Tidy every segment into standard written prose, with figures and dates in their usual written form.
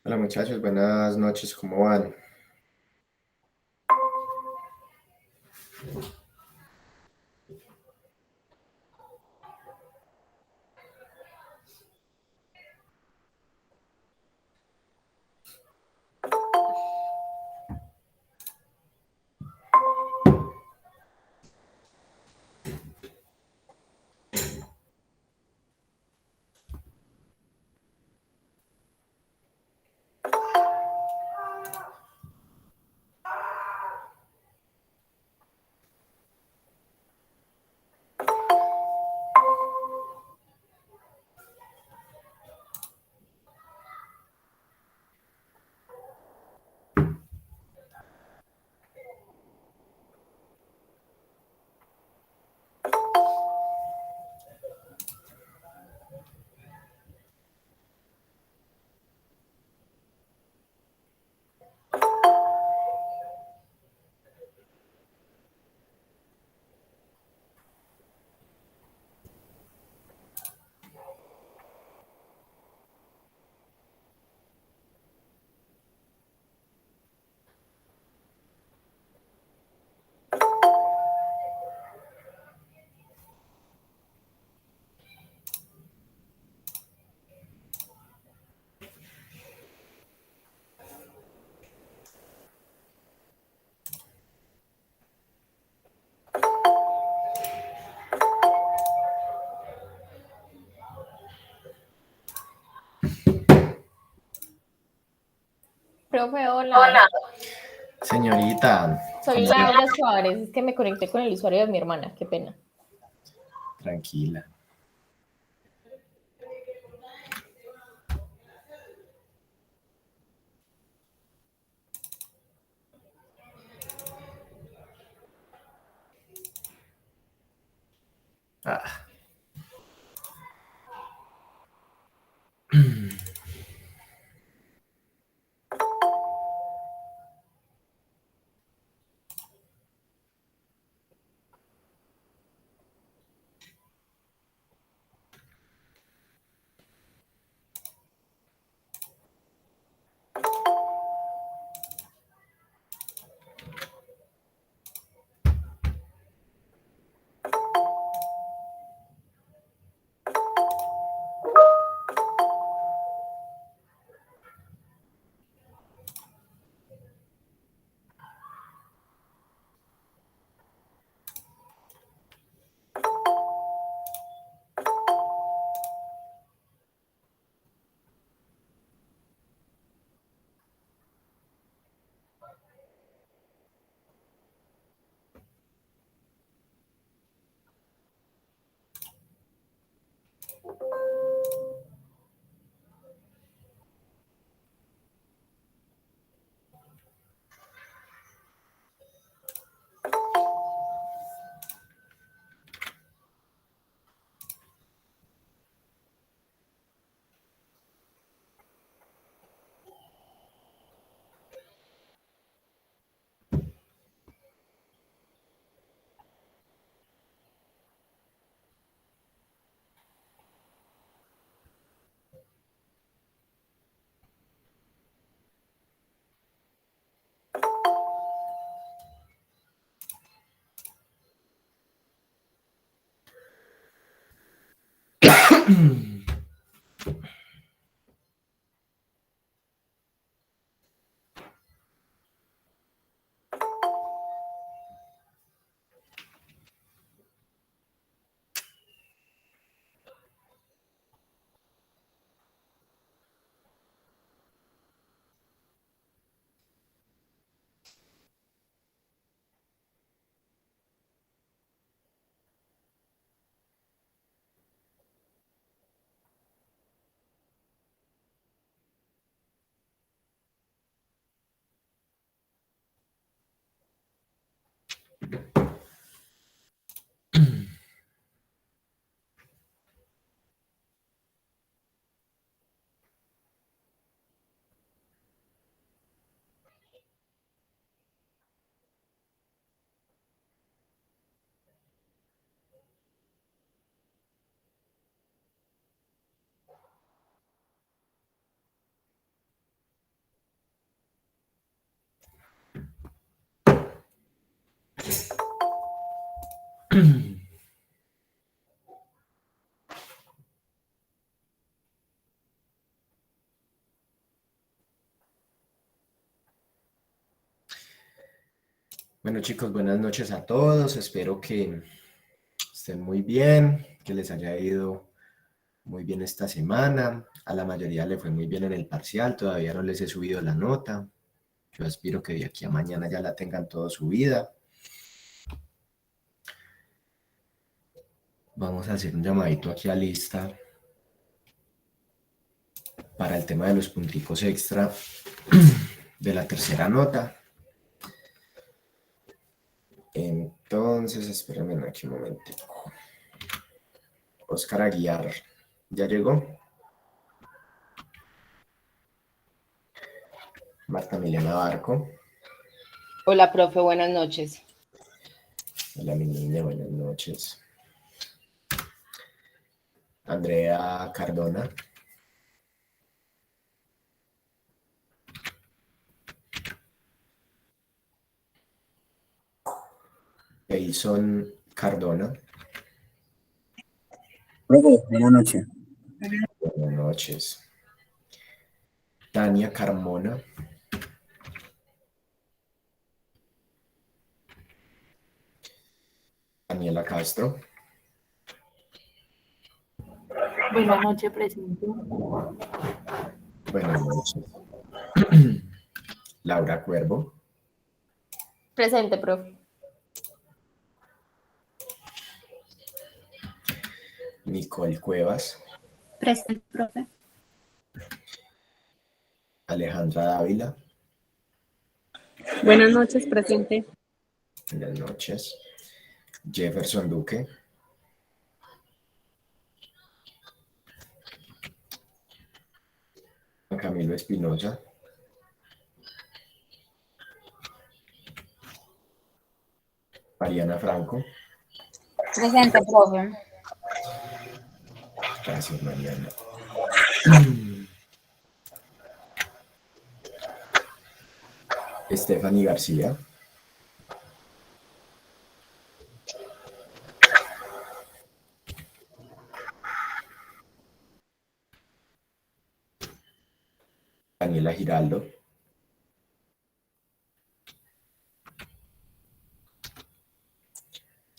Hola muchachos, buenas noches, ¿cómo van? Profe, hola. Hola. Señorita, Soy ¿cómo le va? Laura Suárez. Es que me conecté con el usuario de mi hermana. Qué pena. Tranquila. Ah. Bueno, chicos, buenas noches a todos. Espero que estén muy bien, que les haya ido muy bien esta semana. A la mayoría le fue muy bien en el parcial, todavía no les he subido la nota. Yo aspiro que de aquí a mañana ya la tengan toda subida. Vamos a hacer un llamadito aquí a lista para el tema de los punticos extra de la tercera nota. Entonces, espérenme aquí un momento. Oscar Aguiar, ¿ya llegó? Marta Milena Barco. Hola, profe, buenas noches. Hola, mi niña, buenas noches. Andrea Cardona. Jason Cardona. Profe, buenas noches. Buenas noches. Tania Carmona. Daniela Castro. Buenas noches, presidente. Buenas noches. Laura Cuervo. Presente, profe. Nicole Cuevas. Presente, profe. Alejandra Dávila. Buenas noches, presente. Buenas noches. Jefferson Duque. Juan Camilo Espinosa. Mariana Franco. Presente, profe. Gracias, Mariana. Stephanie García. Daniela Giraldo.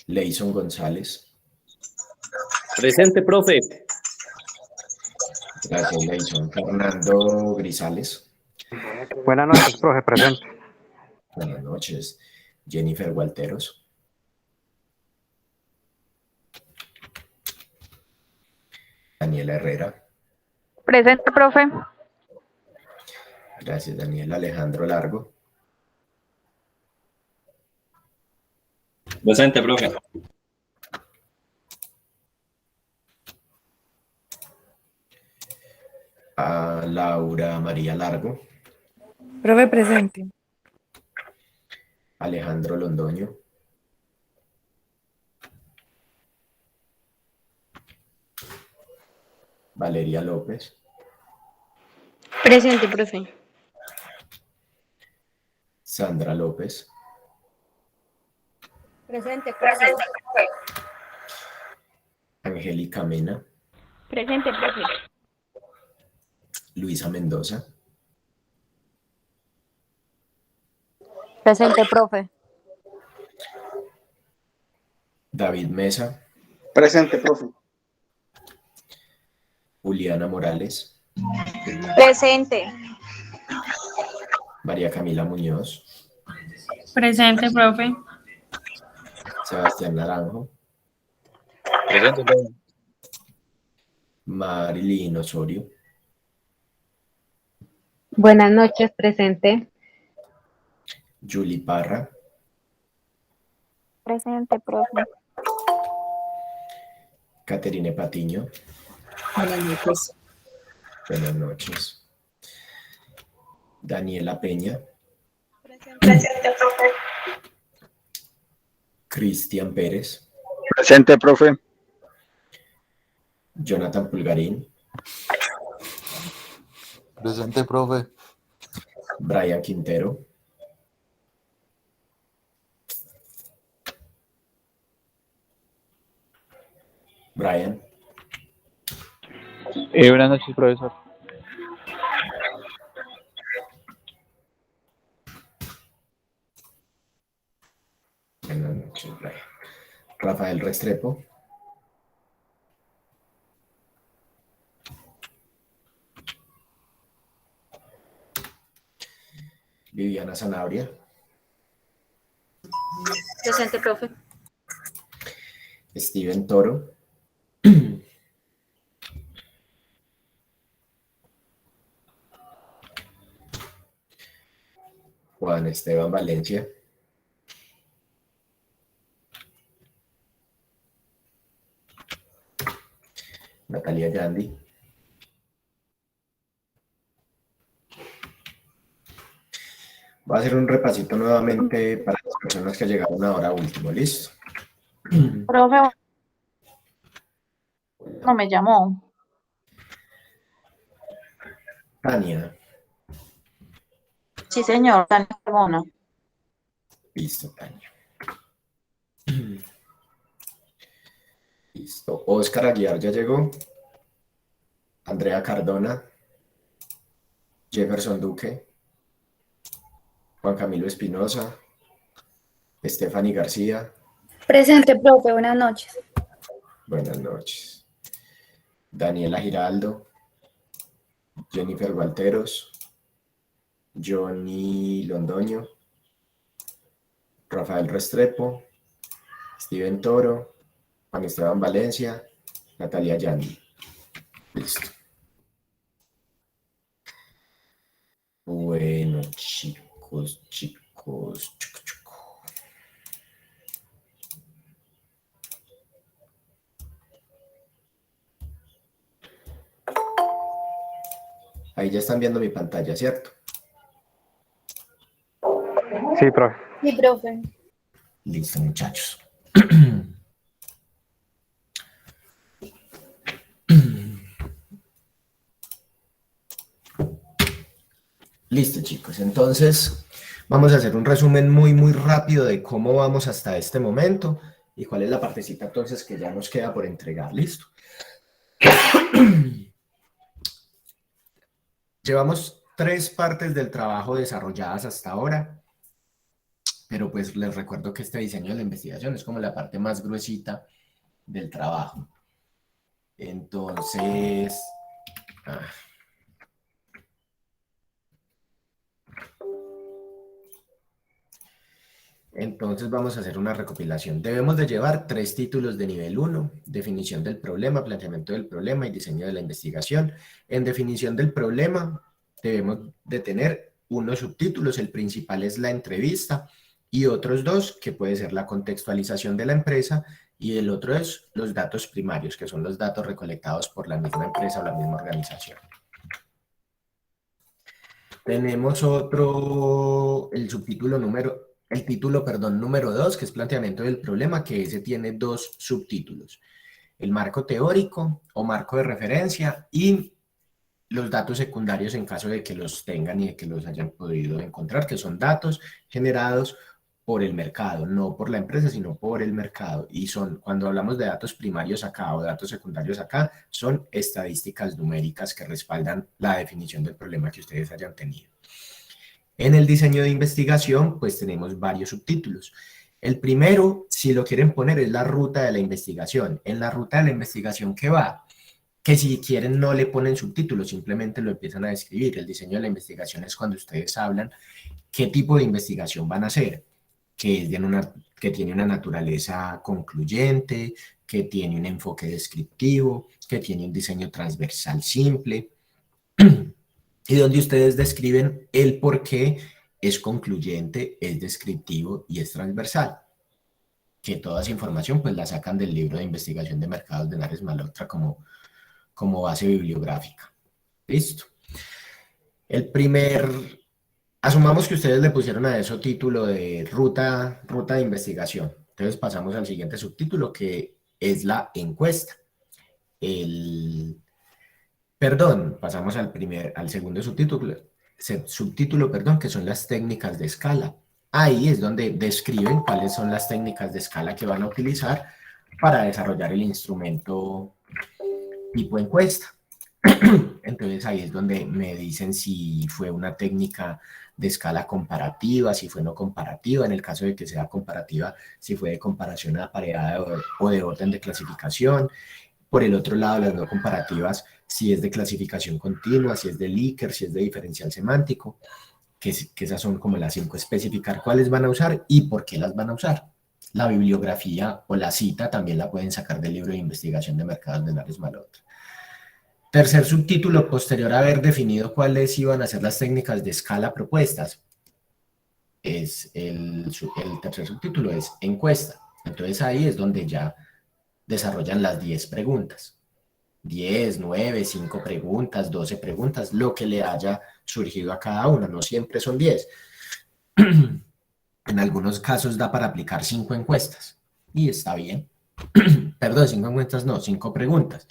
Leison González. Presente, profe. Gracias, Leison. Fernando Grisales. Buenas noches, profe, presente. Buenas noches. Jennifer Walteros. Daniela Herrera. Presente, profe. Gracias, Daniela. Alejandro Largo. Presente, profe. A Laura María Largo. Profe, presente. Alejandro Londoño. Valeria López. Presente, profe. Sandra López. Presente, profe. Angélica Mena. Presente, profe. Luisa Mendoza. Presente, profe. David Mesa. Presente, profe. Juliana Morales. Presente. María Camila Muñoz. Presente, profe. Sebastián Naranjo. Presente, profe. Marilyn Osorio. Buenas noches, presente. Julie Parra. Presente, profe. Caterine Patiño. Buenas noches. Buenas noches. Daniela Peña. Presente, profe. Cristian Pérez. Presente, profe. Jonathan Pulgarín. Presente, profe. Brian Quintero. Brian. Buenas noches, profesor. Buenas noches, Brian. Rafael Restrepo. Viviana Sanabria. Presente, profe. Steven Toro. Juan Esteban Valencia. Natalia Gandhi. Voy a hacer un repasito nuevamente para las personas que llegaron ahora último, ¿listo? Profe, no me llamó. Tania. Sí, señor, Tania Carmona. Listo, Tania. Listo. Oscar Aguiar ya llegó. Andrea Cardona. Jefferson Duque. Juan Camilo Espinosa. Stephanie García. Presente, profe. Buenas noches. Buenas noches. Daniela Giraldo. Jennifer Gualteros. Johnny Londoño. Rafael Restrepo. Steven Toro. Juan Esteban Valencia. Natalia Yanni. Listo. Bueno, chicos. Ahí ya están viendo mi pantalla, ¿cierto? Sí, profe. Sí, profe. Listo, muchachos. Listo, chicos. Entonces, vamos a hacer un resumen muy rápido de cómo vamos hasta este momento y cuál es la partecita entonces que ya nos queda por entregar. Listo. Llevamos 3 partes del trabajo desarrolladas hasta ahora, pero pues les recuerdo que este diseño de la investigación es como la parte más gruesita del trabajo. Entonces... Entonces vamos a hacer una recopilación. Debemos de llevar 3 títulos de nivel 1, definición del problema, planteamiento del problema y diseño de la investigación. En definición del problema debemos de tener unos subtítulos, el principal es la entrevista y otros 2 que puede ser la contextualización de la empresa y el otro es los datos primarios, que son los datos recolectados por la misma empresa o la misma organización. Tenemos otro, el título número 2, que es planteamiento del problema, que ese tiene 2 subtítulos. El marco teórico o marco de referencia y los datos secundarios en caso de que los tengan y de que los hayan podido encontrar, que son datos generados por el mercado, no por la empresa, sino por el mercado. Y son, cuando hablamos de datos primarios acá o datos secundarios acá, son estadísticas numéricas que respaldan la definición del problema que ustedes hayan tenido. En el diseño de investigación, pues tenemos varios subtítulos. El primero, si lo quieren poner, es la ruta de la investigación. En la ruta de la investigación, ¿qué va? Que si quieren no le ponen subtítulos, simplemente lo empiezan a describir. El diseño de la investigación es cuando ustedes hablan qué tipo de investigación van a hacer, que tiene una naturaleza concluyente, que tiene un enfoque descriptivo, que tiene un diseño transversal simple, y donde ustedes describen el por qué es concluyente, es descriptivo y es transversal. Que toda esa información pues la sacan del libro de investigación de mercados de Nares Malotra como base bibliográfica. Listo. Asumamos que ustedes le pusieron a eso título de ruta de investigación. Entonces pasamos al siguiente subtítulo, que es la encuesta. Pasamos al segundo subtítulo, que son las técnicas de escala. Ahí es donde describen cuáles son las técnicas de escala que van a utilizar para desarrollar el instrumento tipo encuesta. Entonces ahí es donde me dicen si fue una técnica de escala comparativa, si fue no comparativa, en el caso de que sea comparativa, si fue de comparación aparejada o de orden de clasificación. Por el otro lado, las no comparativas, si es de clasificación continua, si es de Likert, si es de diferencial semántico, que esas son como las 5, especificar cuáles van a usar y por qué las van a usar. La bibliografía o la cita también la pueden sacar del libro de investigación de mercados de Lars Malot. Tercer subtítulo, posterior a haber definido cuáles iban a ser las técnicas de escala propuestas, el tercer subtítulo es encuesta. Entonces ahí es donde ya desarrollan las 10 preguntas. 10, 9, 5 preguntas, 12 preguntas, lo que le haya surgido a cada una, no siempre son 10. En algunos casos da para aplicar 5 encuestas, y está bien. Perdón, 5 encuestas no, 5 preguntas,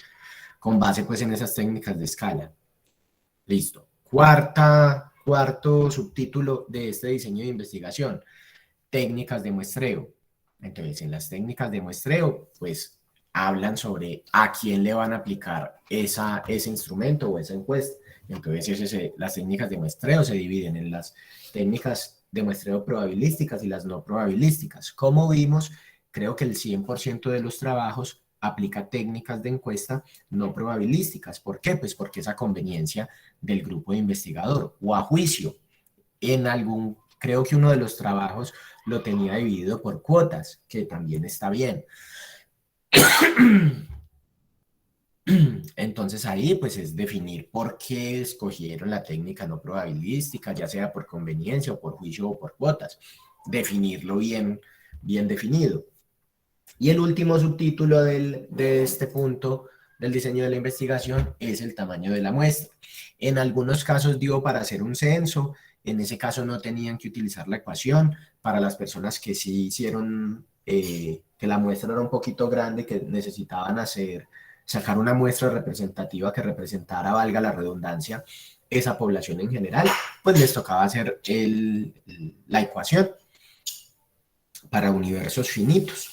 con base pues en esas técnicas de escala. Listo. Cuarto subtítulo de este diseño de investigación, técnicas de muestreo. Entonces, en las técnicas de muestreo, pues hablan sobre a quién le van a aplicar ese instrumento o esa encuesta. Entonces, las técnicas de muestreo se dividen en las técnicas de muestreo probabilísticas y las no probabilísticas. Como vimos, creo que el 100% de los trabajos aplica técnicas de encuesta no probabilísticas. ¿Por qué? Pues porque es a conveniencia del grupo de investigador o a juicio. Creo que uno de los trabajos lo tenía dividido por cuotas, que también está bien. Entonces ahí pues es definir por qué escogieron la técnica no probabilística, ya sea por conveniencia o por juicio o por cuotas. Definirlo bien definido. Y el último subtítulo de este punto del diseño de la investigación es el tamaño de la muestra. En algunos casos dio para hacer un censo, en ese caso no tenían que utilizar la ecuación. Para las personas que sí hicieron, que la muestra era un poquito grande, que necesitaban sacar una muestra representativa que representara, valga la redundancia, esa población en general, pues les tocaba hacer la ecuación para universos finitos.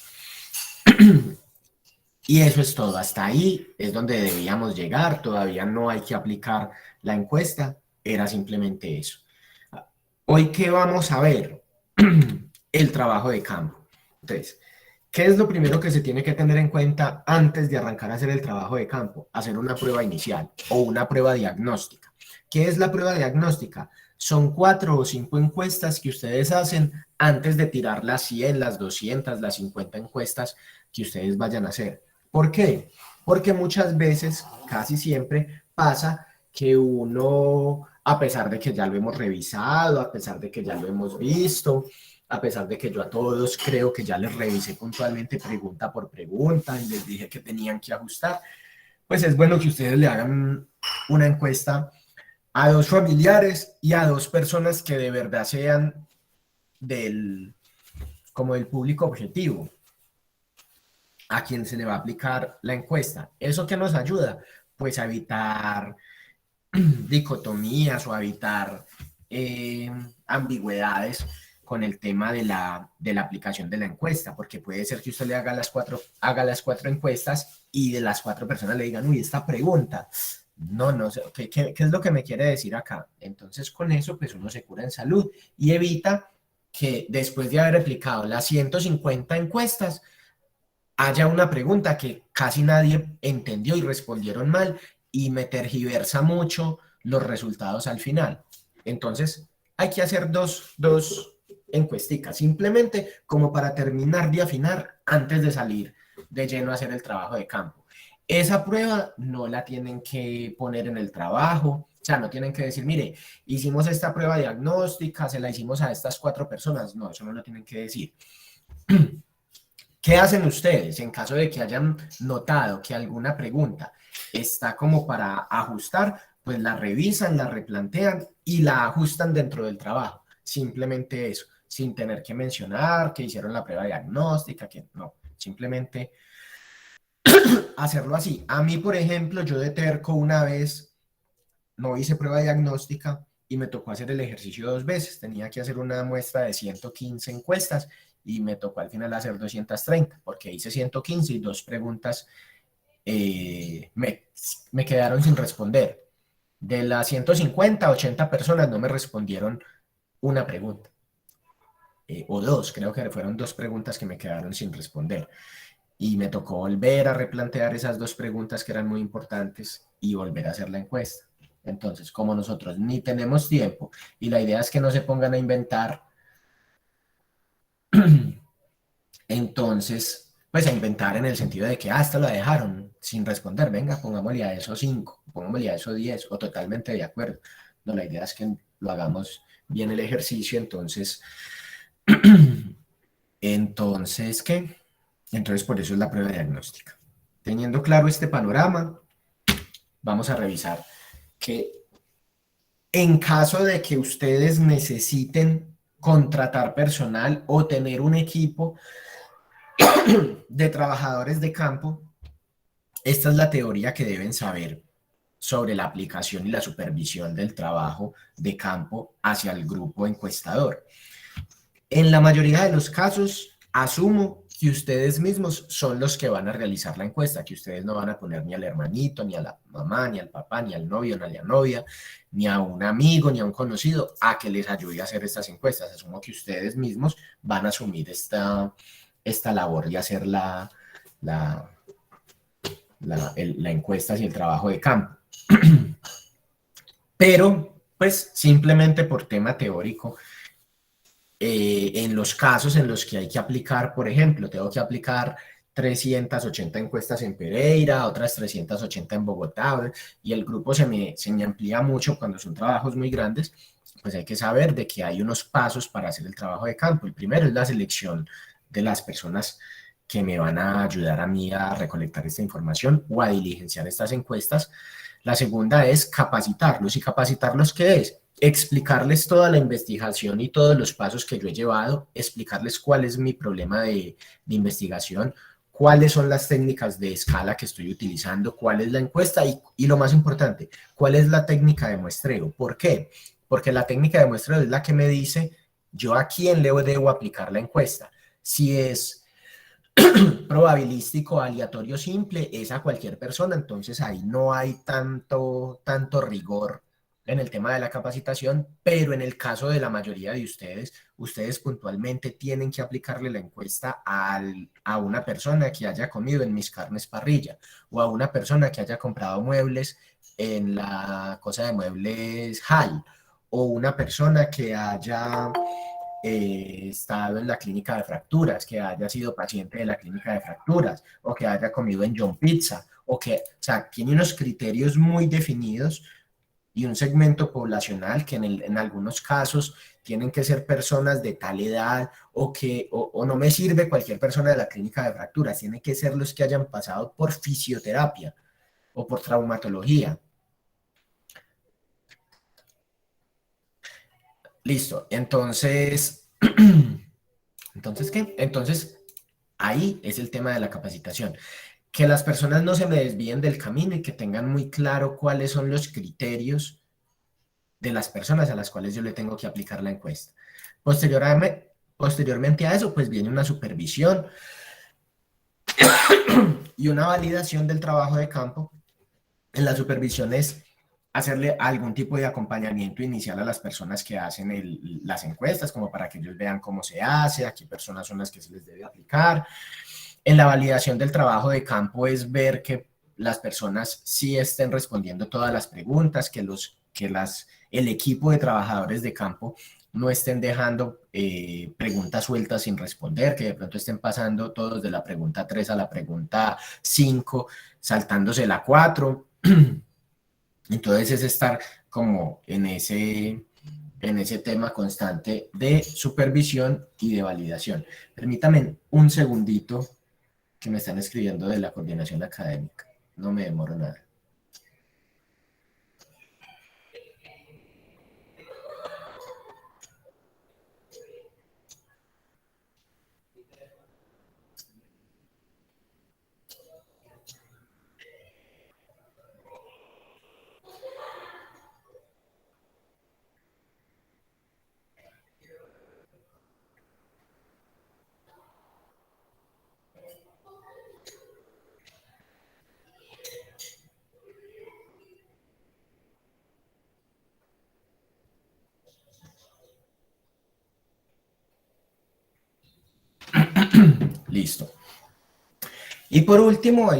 Y eso es todo, hasta ahí es donde debíamos llegar, todavía no hay que aplicar la encuesta, era simplemente eso. Hoy, ¿qué vamos a ver? El trabajo de campo. Entonces, ¿qué es lo primero que se tiene que tener en cuenta antes de arrancar a hacer el trabajo de campo? Hacer una prueba inicial o una prueba diagnóstica. ¿Qué es la prueba diagnóstica? Son 4 o 5 encuestas que ustedes hacen antes de tirar las 100, las 200, las 50 encuestas que ustedes vayan a hacer. ¿Por qué? Porque muchas veces, casi siempre, pasa que uno, a pesar de que ya lo hemos revisado, a pesar de que ya lo hemos visto, a pesar de que yo a todos creo que ya les revisé puntualmente pregunta por pregunta y les dije que tenían que ajustar, pues es bueno que ustedes le hagan una encuesta a 2 familiares y a 2 personas que de verdad sean como del público objetivo, a quien se le va a aplicar la encuesta. ¿Eso qué nos ayuda? Pues a evitar dicotomías o a evitar ambigüedades con el tema de la aplicación de la encuesta, porque puede ser que usted le haga las cuatro encuestas y de las 4 personas le digan, uy, esta pregunta, no sé, ¿qué es lo que me quiere decir acá? Entonces con eso pues uno se cura en salud y evita que después de haber aplicado las 150 encuestas haya una pregunta que casi nadie entendió y respondieron mal y me tergiversa mucho los resultados al final. Entonces hay que hacer dos encuesticas, simplemente como para terminar de afinar antes de salir de lleno a hacer el trabajo de campo. Esa prueba no la tienen que poner en el trabajo, o sea, no tienen que decir, mire, hicimos esta prueba diagnóstica, se la hicimos a estas 4 personas. No, eso no lo tienen que decir. ¿Qué hacen ustedes en caso de que hayan notado que alguna pregunta está como para ajustar? Pues la revisan, la replantean y la ajustan dentro del trabajo. Simplemente eso, sin tener que mencionar que hicieron la prueba diagnóstica, que no, simplemente hacerlo así. A mí, por ejemplo, yo de terco una vez no hice prueba diagnóstica y me tocó hacer el ejercicio 2 veces. Tenía que hacer una muestra de 115 encuestas y me tocó al final hacer 230 porque hice 115 y 2 preguntas me quedaron sin responder. De las 150, 80 personas no me respondieron una pregunta. O 2, creo que fueron 2 preguntas que me quedaron sin responder. Y me tocó volver a replantear esas 2 preguntas que eran muy importantes y volver a hacer la encuesta. Entonces, como nosotros ni tenemos tiempo y la idea es que no se pongan a inventar, entonces, pues a inventar en el sentido de que hasta la dejaron sin responder, venga, pongámosle a eso 5, pongámosle a eso 10, o totalmente de acuerdo. No, la idea es que lo hagamos bien el ejercicio, entonces, ¿qué? Entonces, por eso es la prueba diagnóstica. Teniendo claro este panorama, vamos a revisar que en caso de que ustedes necesiten contratar personal o tener un equipo de trabajadores de campo, esta es la teoría que deben saber sobre la aplicación y la supervisión del trabajo de campo hacia el grupo encuestador. En la mayoría de los casos, asumo que ustedes mismos son los que van a realizar la encuesta, que ustedes no van a poner ni al hermanito, ni a la mamá, ni al papá, ni al novio, ni a la novia, ni a un amigo, ni a un conocido, a que les ayude a hacer estas encuestas. Asumo que ustedes mismos van a asumir esta labor y hacer la encuesta y el trabajo de campo. Pero, pues, simplemente por tema teórico, en los casos en los que hay que aplicar, por ejemplo, tengo que aplicar 380 encuestas en Pereira, otras 380 en Bogotá, y el grupo se me amplía mucho cuando son trabajos muy grandes, pues hay que saber de que hay unos pasos para hacer el trabajo de campo. El primero es la selección de las personas que me van a ayudar a mí a recolectar esta información o a diligenciar estas encuestas. La segunda es capacitarlos. ¿Y capacitarlos qué es? Explicarles toda la investigación y todos los pasos que yo he llevado, explicarles cuál es mi problema de investigación, cuáles son las técnicas de escala que estoy utilizando, cuál es la encuesta y lo más importante, cuál es la técnica de muestreo. ¿Por qué? Porque la técnica de muestreo es la que me dice yo a quién le debo aplicar la encuesta. Si es probabilístico, aleatorio, simple, es a cualquier persona, entonces ahí no hay tanto rigor en el tema de la capacitación, pero en el caso de la mayoría de ustedes puntualmente tienen que aplicarle la encuesta a una persona que haya comido en Mis Carnes Parrilla, o a una persona que haya comprado muebles en la cosa de muebles HAL, o una persona que haya estado en la clínica de fracturas, que haya sido paciente de la clínica de fracturas, o que haya comido en John Pizza, o sea, tiene unos criterios muy definidos y un segmento poblacional que en algunos casos tienen que ser personas de tal edad o no me sirve cualquier persona de la clínica de fracturas, tienen que ser los que hayan pasado por fisioterapia o por traumatología. Listo, entonces, ¿entonces qué? Entonces, ahí es el tema de la capacitación. Que las personas no se me desvíen del camino y que tengan muy claro cuáles son los criterios de las personas a las cuales yo le tengo que aplicar la encuesta. Posteriormente a eso, pues viene una supervisión y una validación del trabajo de campo. En la supervisión es hacerle algún tipo de acompañamiento inicial a las personas que hacen las encuestas, como para que ellos vean cómo se hace, a qué personas son las que se les debe aplicar. En la validación del trabajo de campo es ver que las personas sí estén respondiendo todas las preguntas, que el equipo de trabajadores de campo no estén dejando preguntas sueltas sin responder, que de pronto estén pasando todos de la pregunta 3 a la pregunta 5, saltándose la 4. Entonces es estar como en ese tema constante de supervisión y de validación. Permítame un segundito que me están escribiendo de la coordinación académica. No me demoro nada. Listo. Y por último,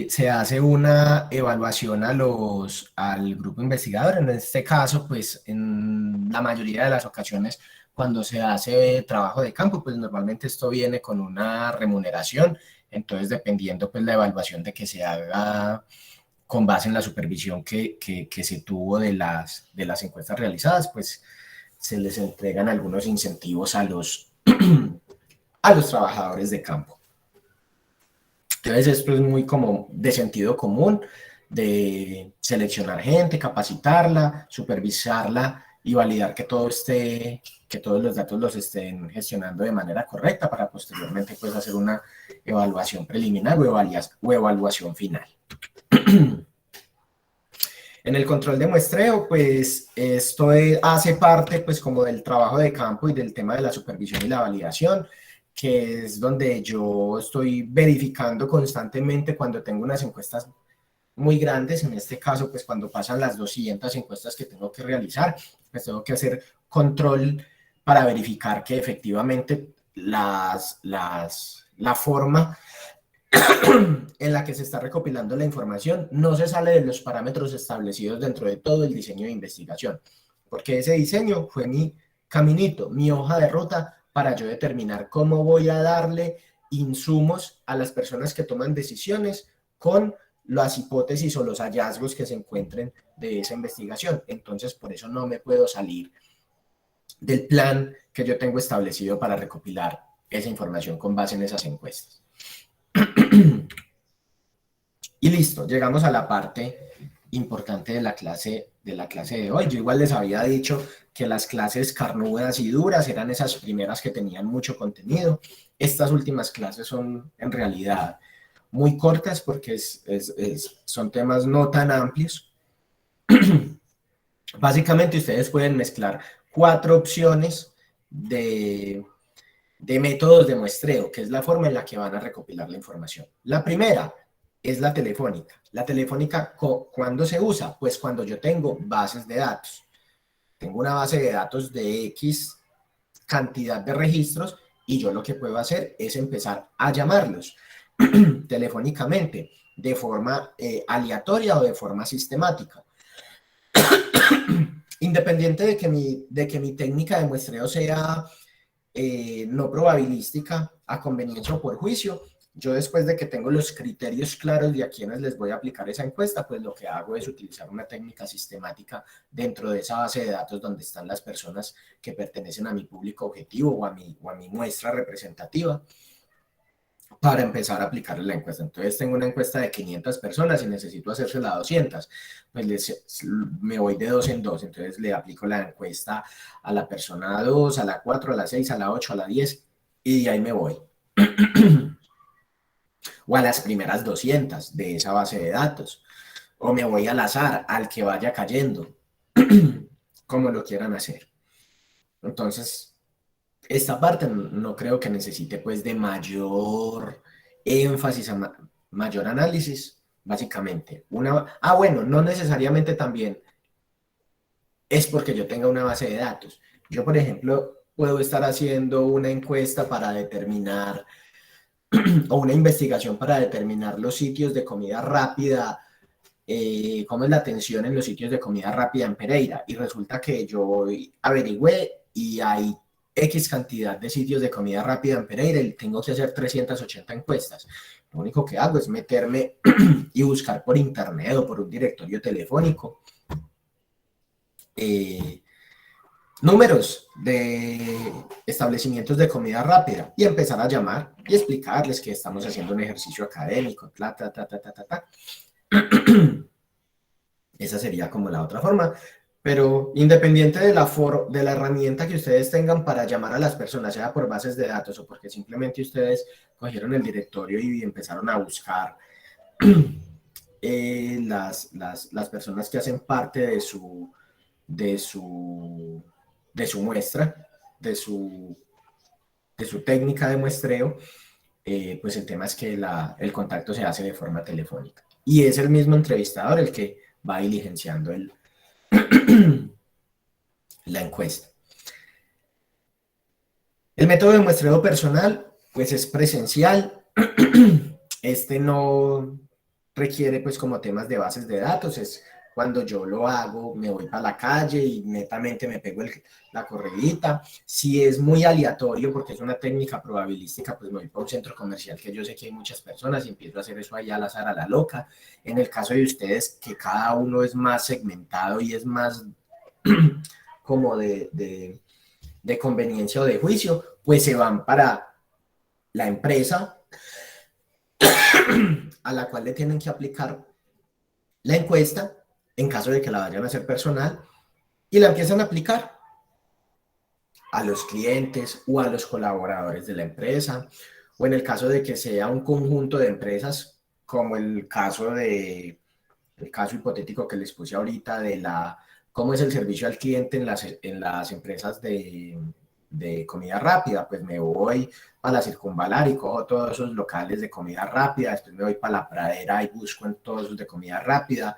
se hace una evaluación al grupo investigador. En este caso, pues en la mayoría de las ocasiones, cuando se hace trabajo de campo, pues normalmente esto viene con una remuneración. Entonces, dependiendo pues la evaluación de que se haga con base en la supervisión que se tuvo de las encuestas realizadas, pues se les entregan algunos incentivos a los trabajadores de campo. Entonces esto es muy como de sentido común, de seleccionar gente, capacitarla, supervisarla y validar que todos los datos los estén gestionando de manera correcta para posteriormente pues hacer una evaluación preliminar o evaluación final. En el control de muestreo, pues esto hace parte pues como del trabajo de campo y del tema de la supervisión y la validación, que es donde yo estoy verificando constantemente cuando tengo unas encuestas muy grandes. En este caso, pues cuando pasan las 200 encuestas que tengo que realizar, pues tengo que hacer control para verificar que efectivamente la forma en la que se está recopilando la información no se sale de los parámetros establecidos dentro de todo el diseño de investigación, porque ese diseño fue mi caminito, mi hoja de ruta para yo determinar cómo voy a darle insumos a las personas que toman decisiones con las hipótesis o los hallazgos que se encuentren de esa investigación. Entonces, por eso no me puedo salir del plan que yo tengo establecido para recopilar esa información con base en esas encuestas. Y listo, llegamos a la parte importante de la clase de hoy. Yo igual les había dicho que las clases carnudas y duras eran esas primeras que tenían mucho contenido. Estas últimas clases son en realidad muy cortas porque son temas no tan amplios. Básicamente ustedes pueden mezclar 4 opciones de métodos de muestreo, que es la forma en la que van a recopilar la información. La primera es la telefónica. La telefónica, ¿cuándo se usa? Pues cuando yo tengo bases de datos. Tengo una base de datos de X cantidad de registros y yo lo que puedo hacer es empezar a llamarlos telefónicamente, de forma aleatoria o de forma sistemática. Independiente de que mi técnica de muestreo sea no probabilística a conveniencia o por juicio, yo después de que tengo los criterios claros de a quienes les voy a aplicar esa encuesta, pues lo que hago es utilizar una técnica sistemática dentro de esa base de datos donde están las personas que pertenecen a mi público objetivo o a mi muestra representativa para empezar a aplicar la encuesta. Entonces tengo una encuesta de 500 personas y necesito hacérsela a 200, pues me voy de 2 en 2, entonces le aplico la encuesta a la persona 2, a la 4, a la 6, a la 8, a la 10 y de ahí me voy. O a las primeras 200 de esa base de datos, o me voy al azar, al que vaya cayendo, como lo quieran hacer. Entonces, esta parte no creo que necesite pues de mayor énfasis, mayor análisis, básicamente. Bueno, no necesariamente también es porque yo tenga una base de datos. Yo, por ejemplo, puedo estar haciendo una encuesta para determinar o una investigación para determinar los sitios de comida rápida, cómo es la atención en los sitios de comida rápida en Pereira, y resulta que yo averigüé y hay X cantidad de sitios de comida rápida en Pereira y tengo que hacer 380 encuestas. Lo único que hago es meterme y buscar por internet o por un directorio telefónico números de establecimientos de comida rápida y empezar a llamar y explicarles que estamos haciendo un ejercicio académico, Esa sería como la otra forma, pero independiente de la herramienta que ustedes tengan para llamar a las personas, sea por bases de datos o porque simplemente ustedes cogieron el directorio y empezaron a buscar las personas que hacen parte de su muestra, de su técnica de muestreo, pues el tema es que el contacto se hace de forma telefónica. Y es el mismo entrevistador el que va diligenciando la encuesta. El método de muestreo personal pues es presencial. Este no requiere pues como temas de bases de datos, es cuando yo lo hago, me voy para la calle y netamente me pego la corredita. Si es muy aleatorio, porque es una técnica probabilística, pues me voy para un centro comercial que yo sé que hay muchas personas y empiezo a hacer eso ahí al azar, a la loca. En el caso de ustedes, que cada uno es más segmentado y es más como de conveniencia o de juicio, pues se van para la empresa a la cual le tienen que aplicar la encuesta, en caso de que la vayan a hacer personal, y la empiezan a aplicar a los clientes o a los colaboradores de la empresa, o en el caso de que sea un conjunto de empresas, como el caso hipotético que les puse ahorita de cómo es el servicio al cliente en las empresas de comida rápida. Pues me voy a la Circunvalar y cojo todos esos locales de comida rápida, después me voy para la Pradera y busco en todos esos de comida rápida,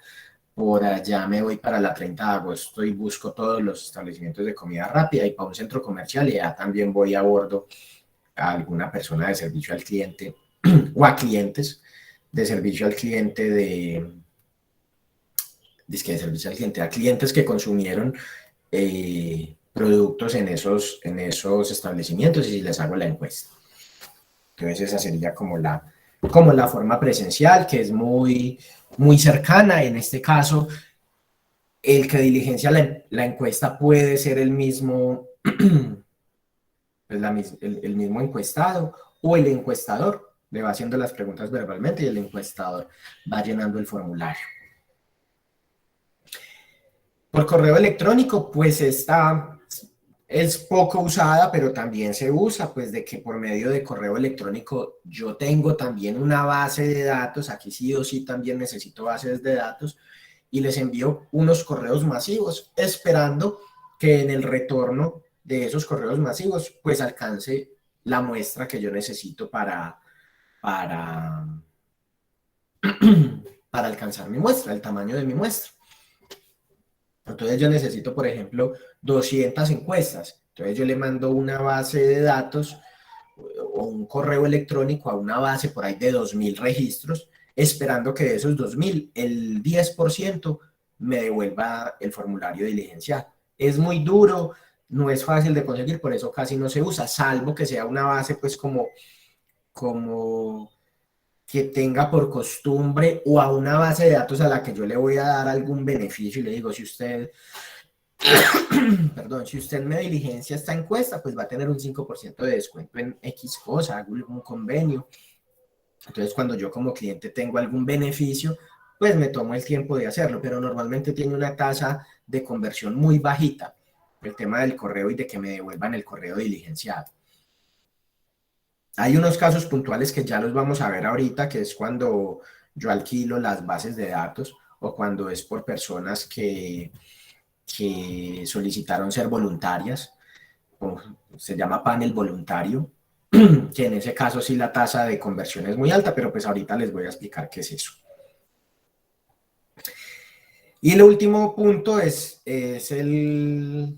por allá me voy para la 30 de agosto y busco todos los establecimientos de comida rápida, y para un centro comercial y ya también voy a bordo a alguna persona de servicio al cliente o a clientes de servicio al cliente a clientes que consumieron productos en esos establecimientos, y les hago la encuesta. Entonces esa sería como la forma presencial, que es muy, muy cercana. En este caso, el que diligencia la encuesta puede ser el mismo, el mismo encuestado, o el encuestador le va haciendo las preguntas verbalmente y el encuestador va llenando el formulario. Por correo electrónico, pues es poco usada, pero también se usa, pues de que por medio de correo electrónico yo tengo también una base de datos. Aquí sí o sí también necesito bases de datos, y les envío unos correos masivos esperando que en el retorno de esos correos masivos pues alcance la muestra que yo necesito para alcanzar mi muestra, el tamaño de mi muestra. Entonces yo necesito, por ejemplo, 200 encuestas. Entonces yo le mando una base de datos o un correo electrónico a una base por ahí de 2.000 registros, esperando que de esos 2.000, el 10% me devuelva el formulario diligencial. Es muy duro, no es fácil de conseguir, por eso casi no se usa, salvo que sea una base pues como que tenga por costumbre, o a una base de datos a la que yo le voy a dar algún beneficio y le digo, si usted me diligencia esta encuesta, pues va a tener un 5% de descuento en X cosa, hago algún convenio. Entonces cuando yo como cliente tengo algún beneficio, pues me tomo el tiempo de hacerlo, pero normalmente tiene una tasa de conversión muy bajita, el tema del correo y de que me devuelvan el correo diligenciado. Hay unos casos puntuales que ya los vamos a ver ahorita, que es cuando yo alquilo las bases de datos, o cuando es por personas que solicitaron ser voluntarias, o se llama panel voluntario, que en ese caso sí la tasa de conversión es muy alta, pero pues ahorita les voy a explicar qué es eso. Y el último punto es el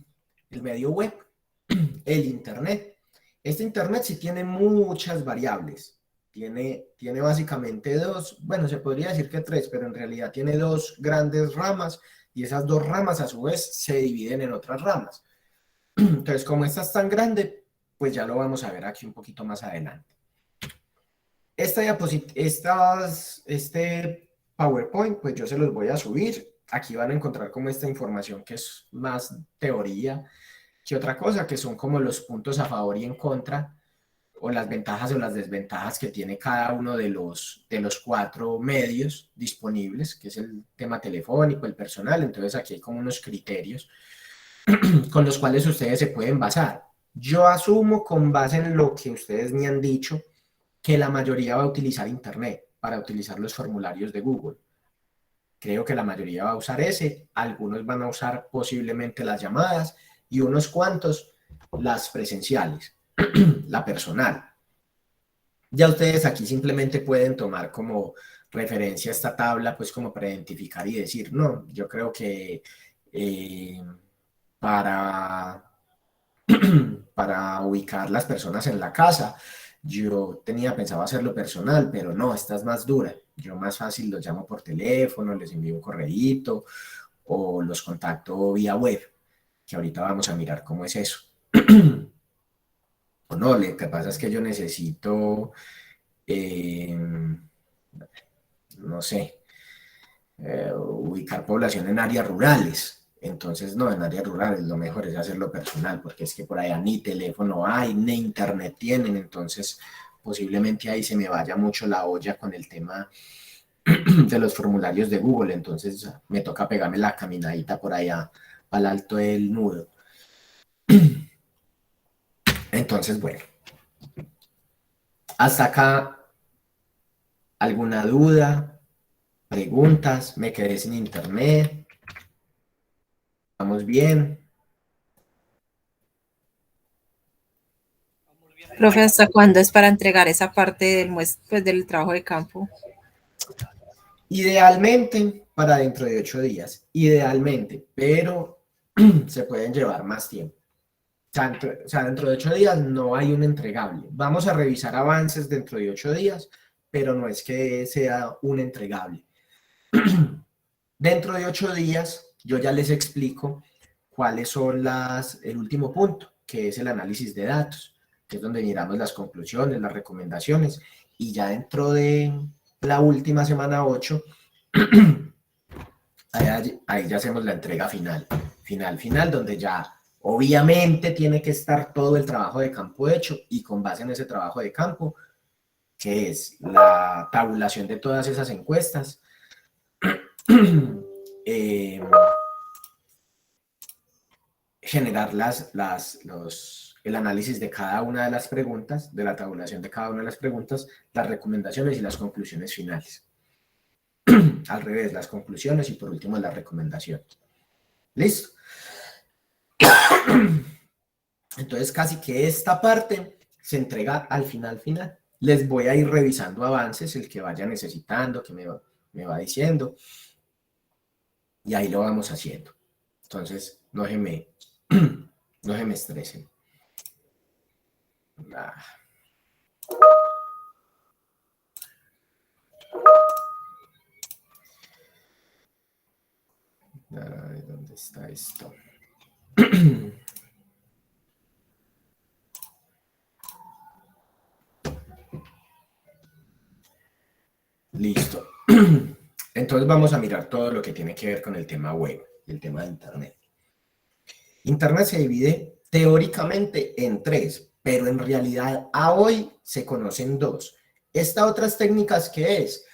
medio web, el Internet. Este Internet sí tiene muchas variables, tiene básicamente se podría decir que 3, pero en realidad tiene 2 grandes ramas, y esas 2 ramas a su vez se dividen en otras ramas. Entonces, como esta es tan grande, pues ya lo vamos a ver aquí un poquito más adelante. Este PowerPoint, pues yo se los voy a subir. Aquí van a encontrar como esta información que es más teoría que otra cosa, que son como los puntos a favor y en contra, o las ventajas o las desventajas que tiene cada uno de los 4 medios disponibles, que es el tema telefónico, el personal. Entonces aquí hay como unos criterios con los cuales ustedes se pueden basar. Yo asumo, con base en lo que ustedes me han dicho, que la mayoría va a utilizar Internet para utilizar los formularios de Google. Creo que la mayoría va a usar ese, algunos van a usar posiblemente las llamadas, y unos cuantos las presenciales, la personal. Ya ustedes aquí simplemente pueden tomar como referencia esta tabla, pues como para identificar y decir, no, yo creo que para ubicar las personas en la casa, Yo tenía pensado hacerlo personal, pero no, esta es más dura. Yo más fácil los llamo por teléfono, les envío un correíto o los contacto vía web, que ahorita vamos a mirar cómo es eso. O no, lo que pasa es que yo necesito, no sé, ubicar población en áreas rurales. Entonces, no, en áreas rurales lo mejor es hacerlo personal, porque es que por allá ni teléfono hay, ni internet tienen, entonces posiblemente ahí se me vaya mucho la olla con el tema de los formularios de Google, entonces me toca pegarme la caminadita por allá al alto del nudo. Entonces, bueno, hasta acá, ¿alguna duda? ¿Preguntas? ¿Me quedé sin internet? ¿Vamos bien? Profe, ¿hasta cuándo es para entregar esa parte del trabajo de campo? Idealmente para dentro de 8 días, idealmente, pero se pueden llevar más tiempo. O sea, dentro de 8 días no hay un entregable. Vamos a revisar avances dentro de 8 días, pero no es que sea un entregable. Dentro de 8 días yo ya les explico cuáles son el último punto, que es el análisis de datos, que es donde miramos las conclusiones, las recomendaciones, y ya dentro de la última semana 8, ahí ya hacemos la entrega final, donde ya obviamente tiene que estar todo el trabajo de campo hecho, y con base en ese trabajo de campo, que es la tabulación de todas esas encuestas, generar el análisis de cada una de las preguntas, de la tabulación de cada una de las preguntas, las recomendaciones y las conclusiones finales. Al revés, las conclusiones y por último las recomendaciones. ¿Listo? Entonces casi que esta parte se entrega al final. Les voy a ir revisando avances, el que vaya necesitando, que me va diciendo, y ahí lo vamos haciendo. Entonces no se me estresen. ¿Dónde está esto? Listo. Entonces vamos a mirar todo lo que tiene que ver con el tema web, el tema de Internet. Internet se divide teóricamente en 3, pero en realidad a hoy se conocen 2. Estas otras técnicas, ¿qué es?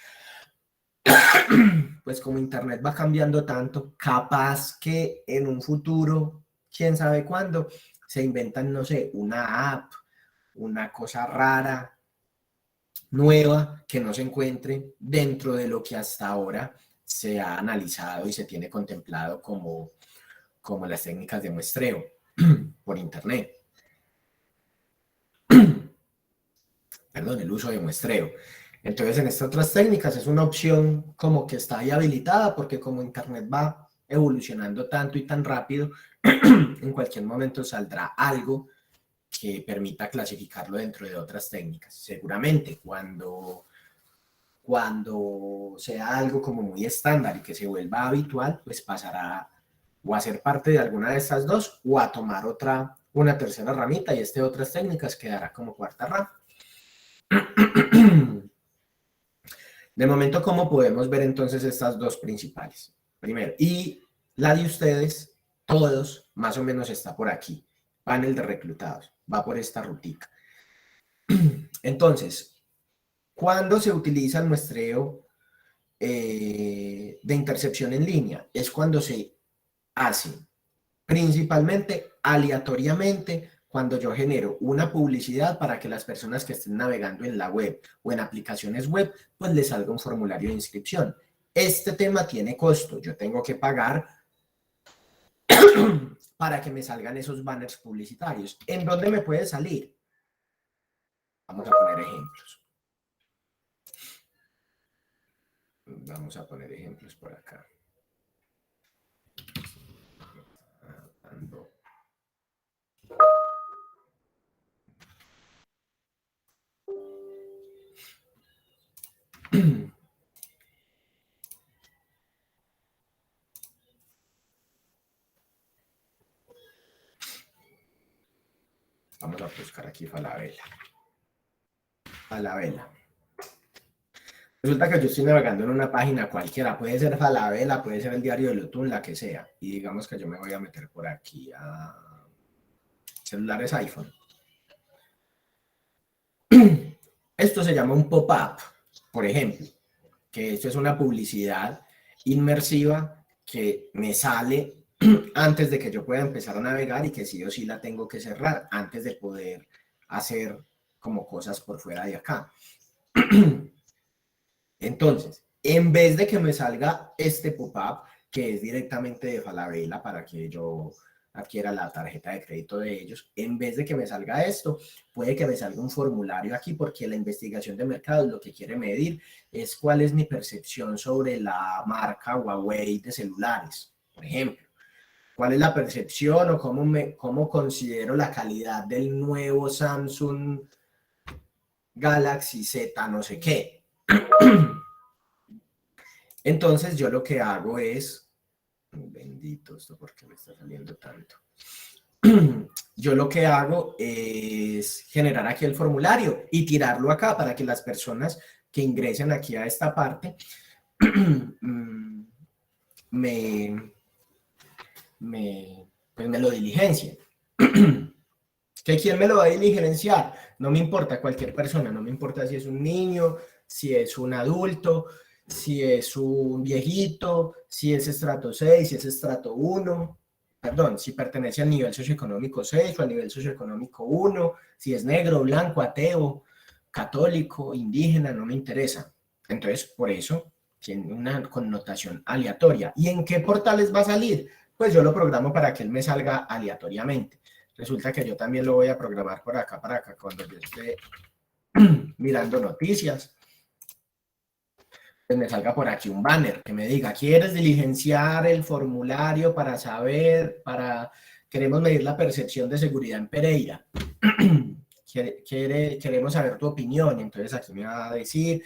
Pues como Internet va cambiando tanto, capaz que en un futuro, quién sabe cuándo, se inventan, no sé, una app, una cosa rara, nueva, que no se encuentre dentro de lo que hasta ahora se ha analizado y se tiene contemplado como las técnicas de muestreo por Internet. Perdón, el uso de muestreo. Entonces, en estas otras técnicas es una opción como que está ahí habilitada porque como Internet va evolucionando tanto y tan rápido, en cualquier momento saldrá algo que permita clasificarlo dentro de otras técnicas. Seguramente cuando sea algo como muy estándar y que se vuelva habitual, pues pasará o a ser parte de alguna de estas dos o a tomar una tercera ramita y otras técnicas quedará como cuarta rama. De momento, ¿cómo podemos ver entonces estas dos principales? Primero, y la de ustedes, todos, más o menos está por aquí. Panel de reclutados, va por esta rutica. Entonces, ¿cuándo se utiliza el muestreo de intercepción en línea? Es cuando se hace principalmente aleatoriamente, cuando yo genero una publicidad para que las personas que estén navegando en la web o en aplicaciones web, pues les salga un formulario de inscripción. Este tema tiene costo, yo tengo que pagar para que me salgan esos banners publicitarios. ¿En dónde me puede salir? Vamos a poner ejemplos. Vamos a poner ejemplos por acá. Vamos a buscar aquí Falabella. Falabella. Resulta que yo estoy navegando en una página cualquiera, puede ser Falabella, puede ser el diario de Lutún, la que sea. Y digamos que yo me voy a meter por aquí a celulares iPhone. Esto se llama un pop-up, por ejemplo, que esto es una publicidad inmersiva que me sale antes de que yo pueda empezar a navegar y que sí o sí la tengo que cerrar antes de poder hacer como cosas por fuera de acá. Entonces, en vez de que me salga este pop-up, que es directamente de Falabella para que yo adquiera la tarjeta de crédito de ellos, en vez de que me salga esto, puede que me salga un formulario aquí, porque la investigación de mercado lo que quiere medir es cuál es mi percepción sobre la marca Huawei de celulares, por ejemplo. ¿Cuál es la percepción o cómo considero la calidad del nuevo Samsung Galaxy Z no sé qué? Entonces yo lo que hago es, bendito esto, ¿por qué me está saliendo tanto? Yo lo que hago es generar aquí el formulario y tirarlo acá para que las personas que ingresen aquí a esta parte me lo diligencien. ¿Que quién me lo va a diligenciar? No me importa, cualquier persona, no me importa si es un niño, si es un adulto, si es un viejito, si es estrato 6, si es estrato 1, perdón, si pertenece al nivel socioeconómico 6 o al nivel socioeconómico 1, si es negro, blanco, ateo, católico, indígena, no me interesa. Entonces, por eso tiene una connotación aleatoria. ¿Y en qué portales va a salir? Pues yo lo programo para que él me salga aleatoriamente. Resulta que yo también lo voy a programar por acá, para acá, cuando yo esté mirando noticias. Pues me salga por aquí un banner que me diga, ¿quieres diligenciar el formulario para saber, queremos medir la percepción de seguridad en Pereira? Queremos saber tu opinión. Entonces aquí me va a decir,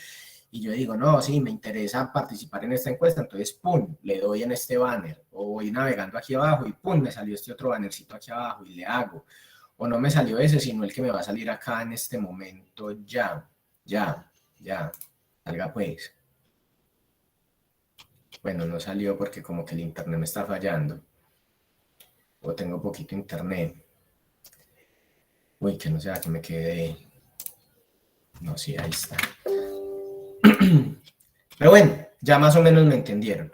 y yo digo, no, sí, me interesa participar en esta encuesta, entonces, pum, le doy en este banner, o voy navegando aquí abajo y pum, me salió este otro bannercito aquí abajo y le hago. O no me salió ese, sino el que me va a salir acá en este momento, ya, salga pues. Bueno, no salió porque como que el internet me está fallando. O tengo poquito internet. Uy, que no sea que me quede... No, sí, ahí está. Pero bueno, ya más o menos me entendieron.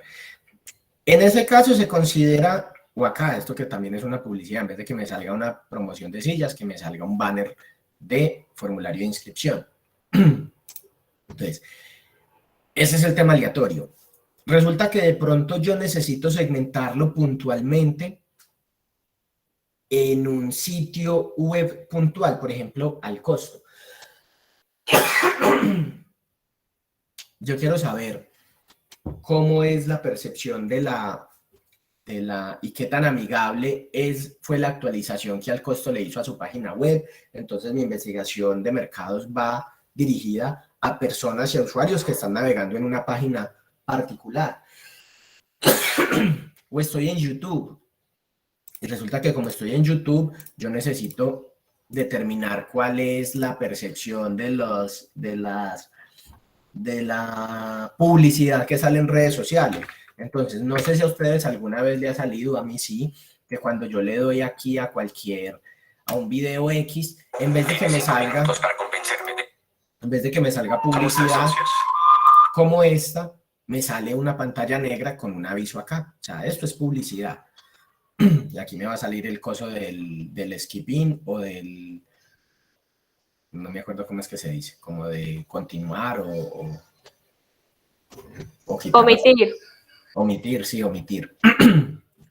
En ese caso se considera, o acá, esto que también es una publicidad, en vez de que me salga una promoción de sillas, que me salga un banner de formulario de inscripción. Entonces, ese es el tema aleatorio. Resulta que de pronto yo necesito segmentarlo puntualmente en un sitio web puntual, por ejemplo, al costo. Yo quiero saber cómo es la percepción de la y qué tan amigable fue la actualización que al costo le hizo a su página web. Entonces mi investigación de mercados va dirigida a personas y a usuarios que están navegando en una página particular. O estoy en YouTube y resulta que como estoy en YouTube, yo necesito determinar cuál es la percepción de la publicidad que sale en redes sociales. Entonces, no sé si a ustedes alguna vez le ha salido, a mí sí, que cuando yo le doy aquí a un video X, en vez de que me salga publicidad como esta, me sale una pantalla negra con un aviso acá. O sea, esto es publicidad. Y aquí me va a salir el coso del skipping o del... No me acuerdo cómo es que se dice, como de continuar o quitar. Omitir. Omitir, sí, omitir.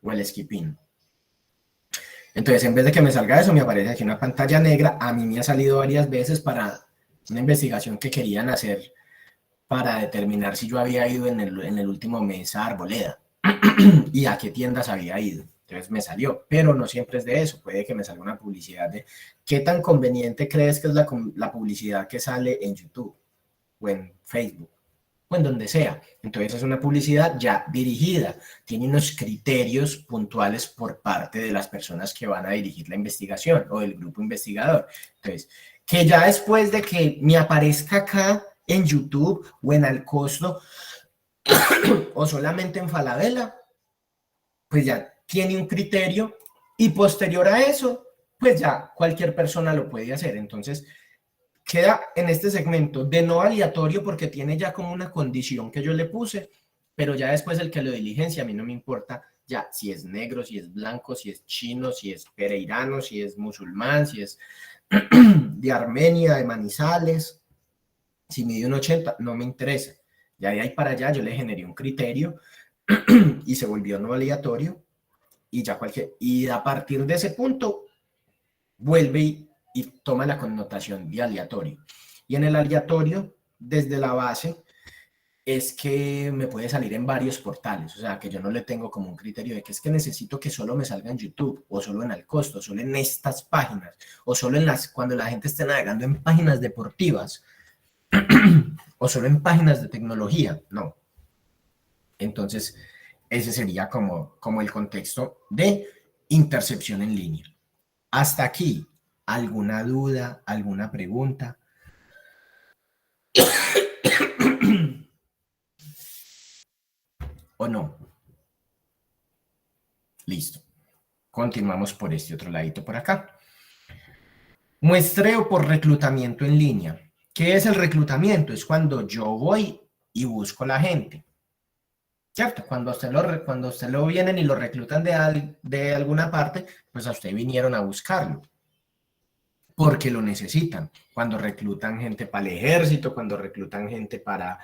O el skipping. Entonces, en vez de que me salga eso, me aparece aquí una pantalla negra. A mí me ha salido varias veces para una investigación que querían hacer para determinar si yo había ido en el último mes a Arboleda y a qué tiendas había ido. Entonces me salió, pero no siempre es de eso. Puede que me salga una publicidad de qué tan conveniente crees que es la publicidad que sale en YouTube o en Facebook. o en donde sea. Entonces es una publicidad ya dirigida, tiene unos criterios puntuales por parte de las personas que van a dirigir la investigación o del grupo investigador. Entonces, que ya después de que me aparezca acá en YouTube o en Al Costo o solamente en Falabella, pues ya tiene un criterio y posterior a eso, pues ya cualquier persona lo puede hacer. Entonces, queda en este segmento de no aleatorio porque tiene ya como una condición que yo le puse, pero ya después el que lo diligencia, a mí no me importa ya si es negro, si es blanco, si es chino, si es pereirano, si es musulmán, si es de Armenia, de Manizales, si mide un 80, no me interesa. Ya de ahí para allá yo le generé un criterio y se volvió no aleatorio y ya y a partir de ese punto vuelve y toma la connotación de aleatorio. Y en el aleatorio, desde la base, es que me puede salir en varios portales, o sea, que yo no le tengo como un criterio de que es que necesito que solo me salga en YouTube, o solo en Al Costo, o solo en estas páginas, o solo en cuando la gente esté navegando en páginas deportivas, o solo en páginas de tecnología, no. Entonces, ese sería como el contexto de intercepción en línea. Hasta aquí, ¿alguna duda, alguna pregunta? ¿O no? Listo. Continuamos por este otro ladito por acá. Muestreo por reclutamiento en línea. ¿Qué es el reclutamiento? Es cuando yo voy y busco a la gente. ¿Cierto? Cuando usted lo vienen y lo reclutan de alguna parte, pues a usted vinieron a buscarlo. Porque lo necesitan. Cuando reclutan gente para el ejército, cuando reclutan gente para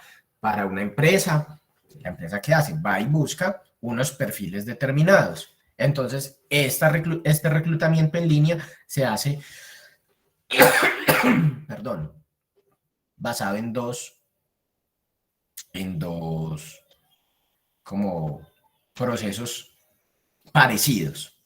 una empresa, la empresa ¿qué hace? Va y busca unos perfiles determinados. Entonces, este reclutamiento en línea se hace, perdón, basado en dos como procesos parecidos.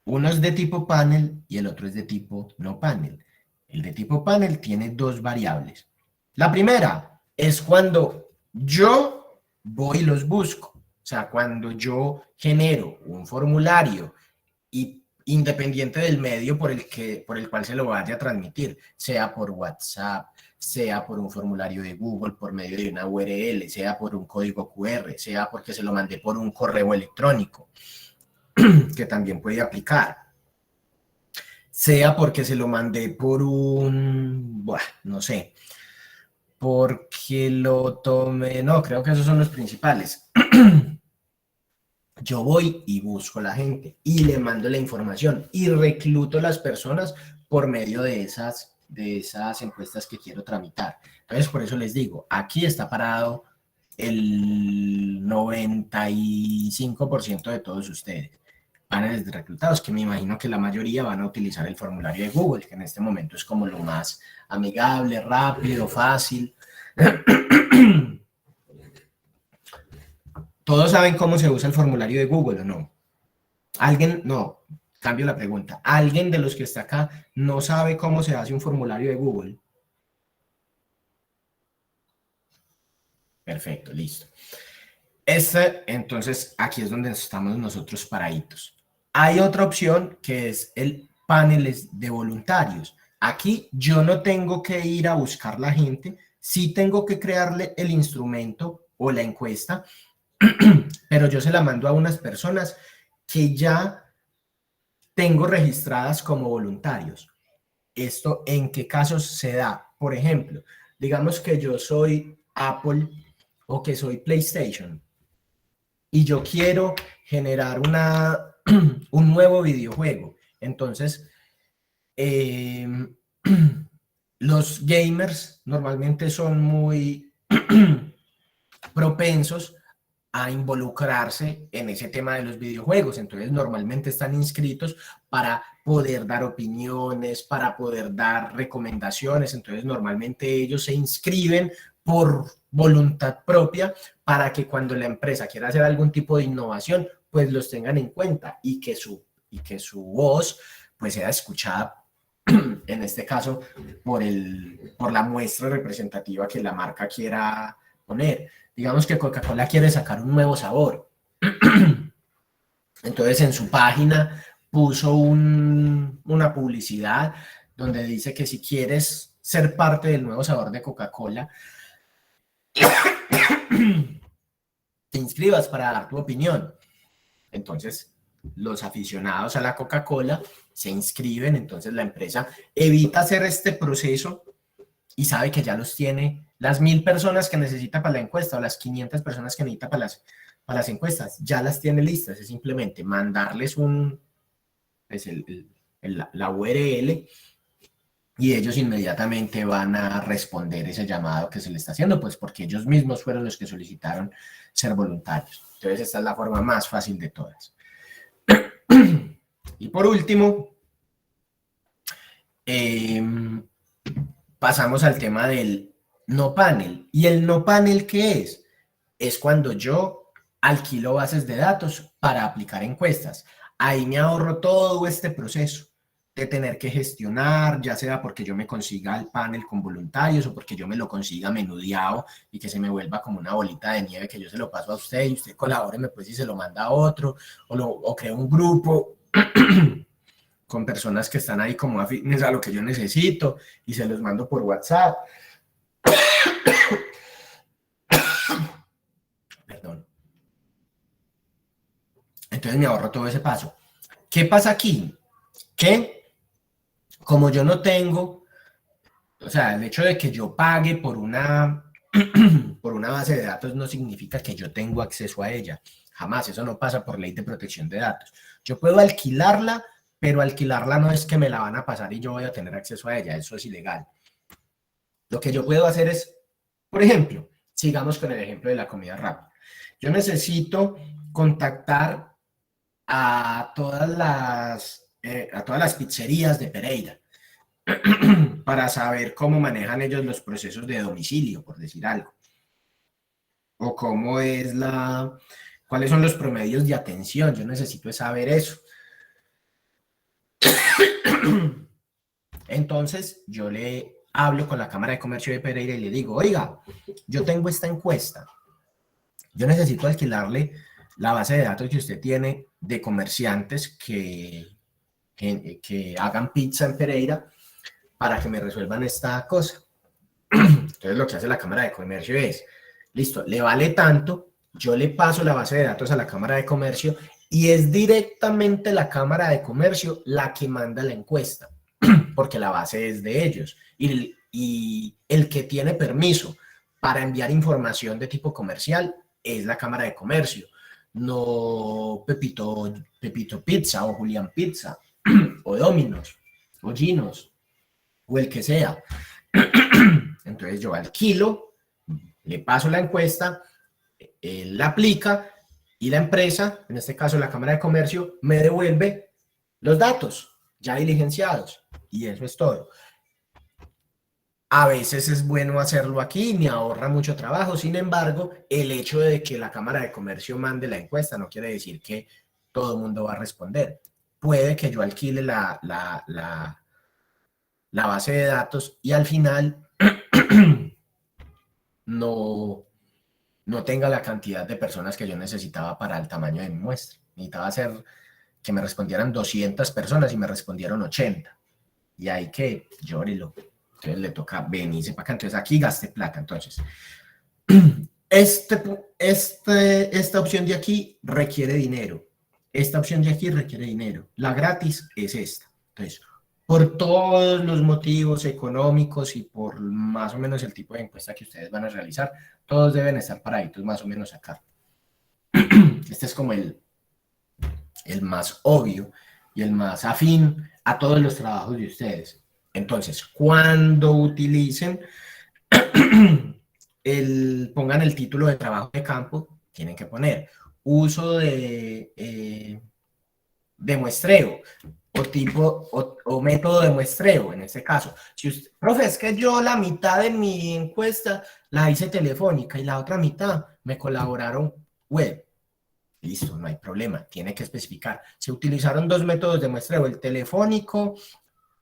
Uno es de tipo panel y el otro es de tipo no panel. El de tipo panel tiene dos variables. La primera es cuando yo voy y los busco. O sea, cuando yo genero un formulario y independiente del medio por el cual se lo vaya a transmitir, sea por WhatsApp, sea por un formulario de Google, por medio de una URL, sea por un código QR, sea porque se lo mandé por un correo electrónico, que también puede aplicar, sea porque se lo mandé por no sé, porque lo tomé, no, creo que esos son los principales. Yo voy y busco a la gente y le mando la información y recluto a las personas por medio de esas encuestas que quiero tramitar. Entonces, por eso les digo, aquí está parado el 95% de todos ustedes. Paneles de reclutados, que me imagino que la mayoría van a utilizar el formulario de Google, que en este momento es como lo más amigable, rápido, fácil. ¿Todos saben cómo se usa el formulario de Google o no? ¿Alguien? No, cambio la pregunta. ¿Alguien de los que está acá no sabe cómo se hace un formulario de Google? Perfecto, listo. Entonces, aquí es donde estamos nosotros paraditos. Hay otra opción que es el paneles de voluntarios. Aquí yo no tengo que ir a buscar la gente, sí tengo que crearle el instrumento o la encuesta, pero yo se la mando a unas personas que ya tengo registradas como voluntarios. ¿Esto en qué casos se da? Por ejemplo, digamos que yo soy Apple o que soy PlayStation y yo quiero generar un nuevo videojuego. Entonces, los gamers normalmente son muy propensos a involucrarse en ese tema de los videojuegos. Entonces, normalmente están inscritos para poder dar opiniones, para poder dar recomendaciones. Entonces, normalmente ellos se inscriben por voluntad propia para que cuando la empresa quiera hacer algún tipo de innovación, pues los tengan en cuenta y que su voz pues sea escuchada, en este caso, por la muestra representativa que la marca quiera poner. Digamos que Coca-Cola quiere sacar un nuevo sabor. Entonces en su página puso una publicidad donde dice que si quieres ser parte del nuevo sabor de Coca-Cola, te inscribas para dar tu opinión. Entonces los aficionados a la Coca-Cola se inscriben, entonces la empresa evita hacer este proceso y sabe que ya los tiene las 1000 personas que necesita para la encuesta o las 500 personas que necesita para las encuestas, ya las tiene listas. Es simplemente mandarles la URL y ellos inmediatamente van a responder ese llamado que se le está haciendo, pues porque ellos mismos fueron los que solicitaron ser voluntarios. Entonces esta es la forma más fácil de todas. Y por último, pasamos al tema del no panel. ¿Y el no panel qué es? Es cuando yo alquilo bases de datos para aplicar encuestas. Ahí me ahorro todo este proceso de tener que gestionar, ya sea porque yo me consiga el panel con voluntarios o porque yo me lo consiga menudeado y que se me vuelva como una bolita de nieve que yo se lo paso a usted y usted colabóreme pues y se lo manda a otro, o creo un grupo con personas que están ahí como afines a lo que yo necesito y se los mando por WhatsApp. Perdón. Entonces me ahorro todo ese paso. ¿Qué pasa aquí? Que como yo no tengo, o sea, el hecho de que yo pague por una base de datos no significa que yo tengo acceso a ella. Jamás, eso no pasa por ley de protección de datos. Yo puedo alquilarla, pero alquilarla no es que me la van a pasar y yo voy a tener acceso a ella, eso es ilegal. Lo que yo puedo hacer es, por ejemplo, sigamos con el ejemplo de la comida rápida. Yo necesito contactar a todas las pizzerías de Pereira para saber cómo manejan ellos los procesos de domicilio, por decir algo. O cómo es cuáles son los promedios de atención. Yo necesito saber eso. Entonces, yo le hablo con la Cámara de Comercio de Pereira y le digo, oiga, yo tengo esta encuesta. Yo necesito alquilarle la base de datos que usted tiene de comerciantes que hagan pizza en Pereira para que me resuelvan esta cosa. Entonces lo que hace la Cámara de Comercio es, listo, le vale tanto, yo le paso la base de datos a la Cámara de Comercio y es directamente la Cámara de Comercio la que manda la encuesta, porque la base es de ellos. Y el que tiene permiso para enviar información de tipo comercial es la Cámara de Comercio. No Pepito Pizza o Julián Pizza o Domino's o Ginos o el que sea. Entonces yo alquilo, le paso la encuesta, él la aplica y la empresa, en este caso la Cámara de Comercio, me devuelve los datos ya diligenciados y eso es todo. A veces es bueno hacerlo aquí, me ahorra mucho trabajo. Sin embargo, el hecho de que la Cámara de Comercio mande la encuesta no quiere decir que todo el mundo va a responder. Puede que yo alquile la base de datos y al final no tenga la cantidad de personas que yo necesitaba para el tamaño de mi muestra. Necesitaba hacer que me respondieran 200 personas y me respondieron 80. Y hay que llórelo. Entonces le toca venirse para acá. Entonces aquí gaste plata. Entonces, esta opción de aquí requiere dinero. Esta opción de aquí requiere dinero. La gratis es esta. Entonces, por todos los motivos económicos y por más o menos el tipo de encuesta que ustedes van a realizar, todos deben estar paraditos más o menos acá. Este es como el más obvio y el más afín a todos los trabajos de ustedes. Entonces, cuando utilicen, pongan el título de trabajo de campo, tienen que poner uso de muestreo o método de muestreo, en este caso. Si usted, profe, es que yo la mitad de mi encuesta la hice telefónica y la otra mitad me colaboraron web. Listo, no hay problema, tiene que especificar. Se utilizaron 2 métodos de muestreo, el telefónico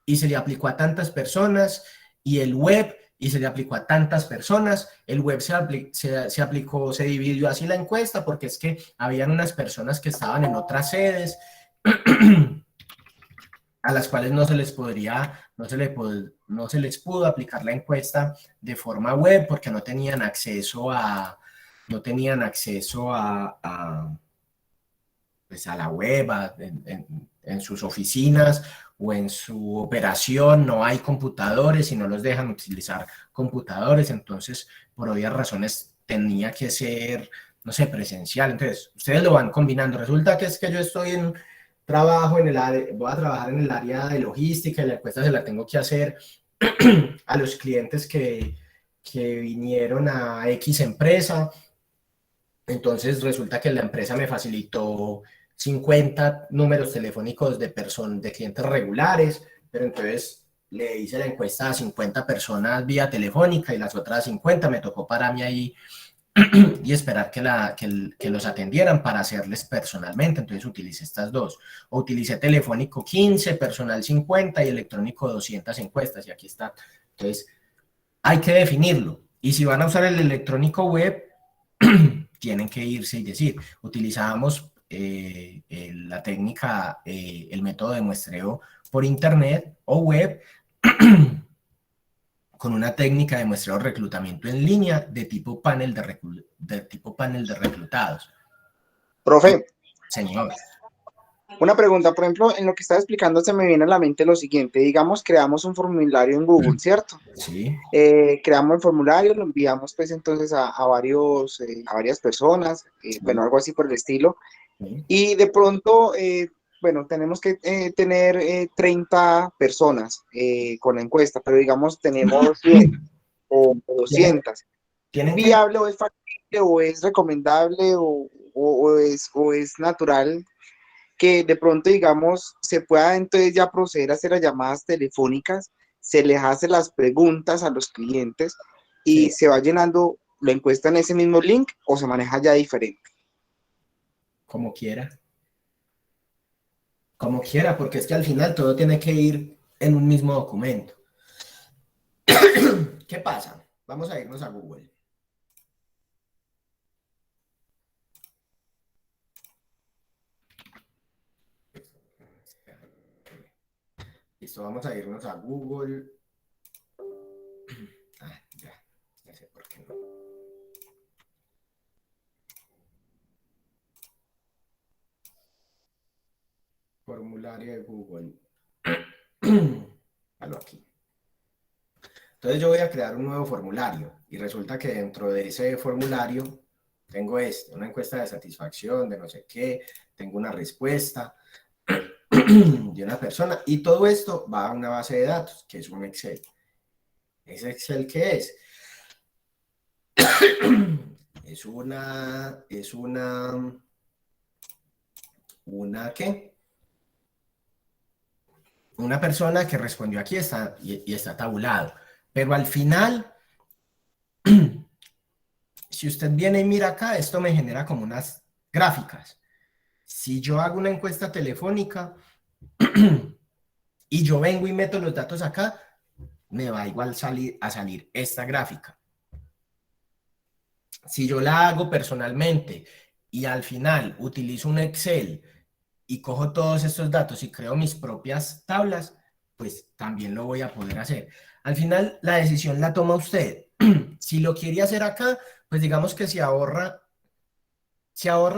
y se le aplicó a tantas personas y el web y se le aplicó a tantas personas. El web se aplicó, se dividió así la encuesta porque es que habían unas personas que estaban en otras sedes a las cuales no se les pudo aplicar la encuesta de forma web porque no tenían acceso pues a la web, en sus oficinas o en su operación no hay computadores y no los dejan utilizar computadores, entonces por obvias razones tenía que ser, no sé, presencial. Entonces ustedes lo van combinando. Resulta que es que yo voy a trabajar en el área de logística y la encuesta se la tengo que hacer a los clientes que vinieron a X empresa. Entonces resulta que la empresa me facilitó 50 números telefónicos de clientes regulares, pero entonces le hice la encuesta a 50 personas vía telefónica y las otras 50 me tocó pararme ahí y esperar que los atendieran para hacerles personalmente. Entonces utilicé estas dos. O utilicé telefónico 15, personal 50 y electrónico 200 encuestas, y aquí está. Entonces hay que definirlo. Y si van a usar el electrónico web, tienen que irse y decir, utilizábamos la técnica, el método de muestreo por internet o web con una técnica de muestreo de reclutamiento en línea de tipo panel de reclutados. Profe, Señor. una pregunta, por ejemplo, en lo que estaba explicando se me viene a la mente lo siguiente, digamos, creamos un formulario en Google, ¿cierto? Sí. Creamos el formulario, lo enviamos pues entonces a varias personas, bueno, algo así por el estilo, y de pronto, bueno, tenemos que tener 30 personas con la encuesta, pero digamos tenemos 100 o 200. ¿Es viable o es factible o es recomendable o es natural que de pronto, digamos, se pueda entonces ya proceder a hacer las llamadas telefónicas, se les hace las preguntas a los clientes y se va llenando la encuesta en ese mismo link o se maneja ya diferente? Como quiera. Como quiera, porque es que al final todo tiene que ir en un mismo documento. ¿Qué pasa? Vamos a irnos a Google. Listo, vamos a irnos a Google. Ya sé por qué no. Formulario de Google. Halo aquí. Entonces yo voy a crear un nuevo formulario y resulta que dentro de ese formulario tengo una encuesta de satisfacción, de no sé qué, tengo una respuesta de una persona y todo esto va a una base de datos que es un Excel. ¿Ese Excel qué es? ¿Qué? Una persona que respondió aquí y está tabulado. Pero al final, si usted viene y mira acá, esto me genera como unas gráficas. Si yo hago una encuesta telefónica y yo vengo y meto los datos acá, me va igual a salir esta gráfica. Si yo la hago personalmente y al final utilizo un Excel y cojo todos estos datos y creo mis propias tablas, pues también lo voy a poder hacer. Al final la decisión la toma usted. Si lo quiere hacer acá, pues digamos que se ahorra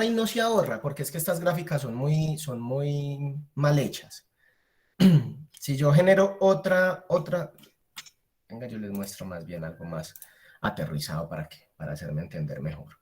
y no se ahorra, porque es que estas gráficas son muy mal hechas. Si yo genero otra, venga, yo les muestro más bien algo más aterrizado para hacerme entender mejor.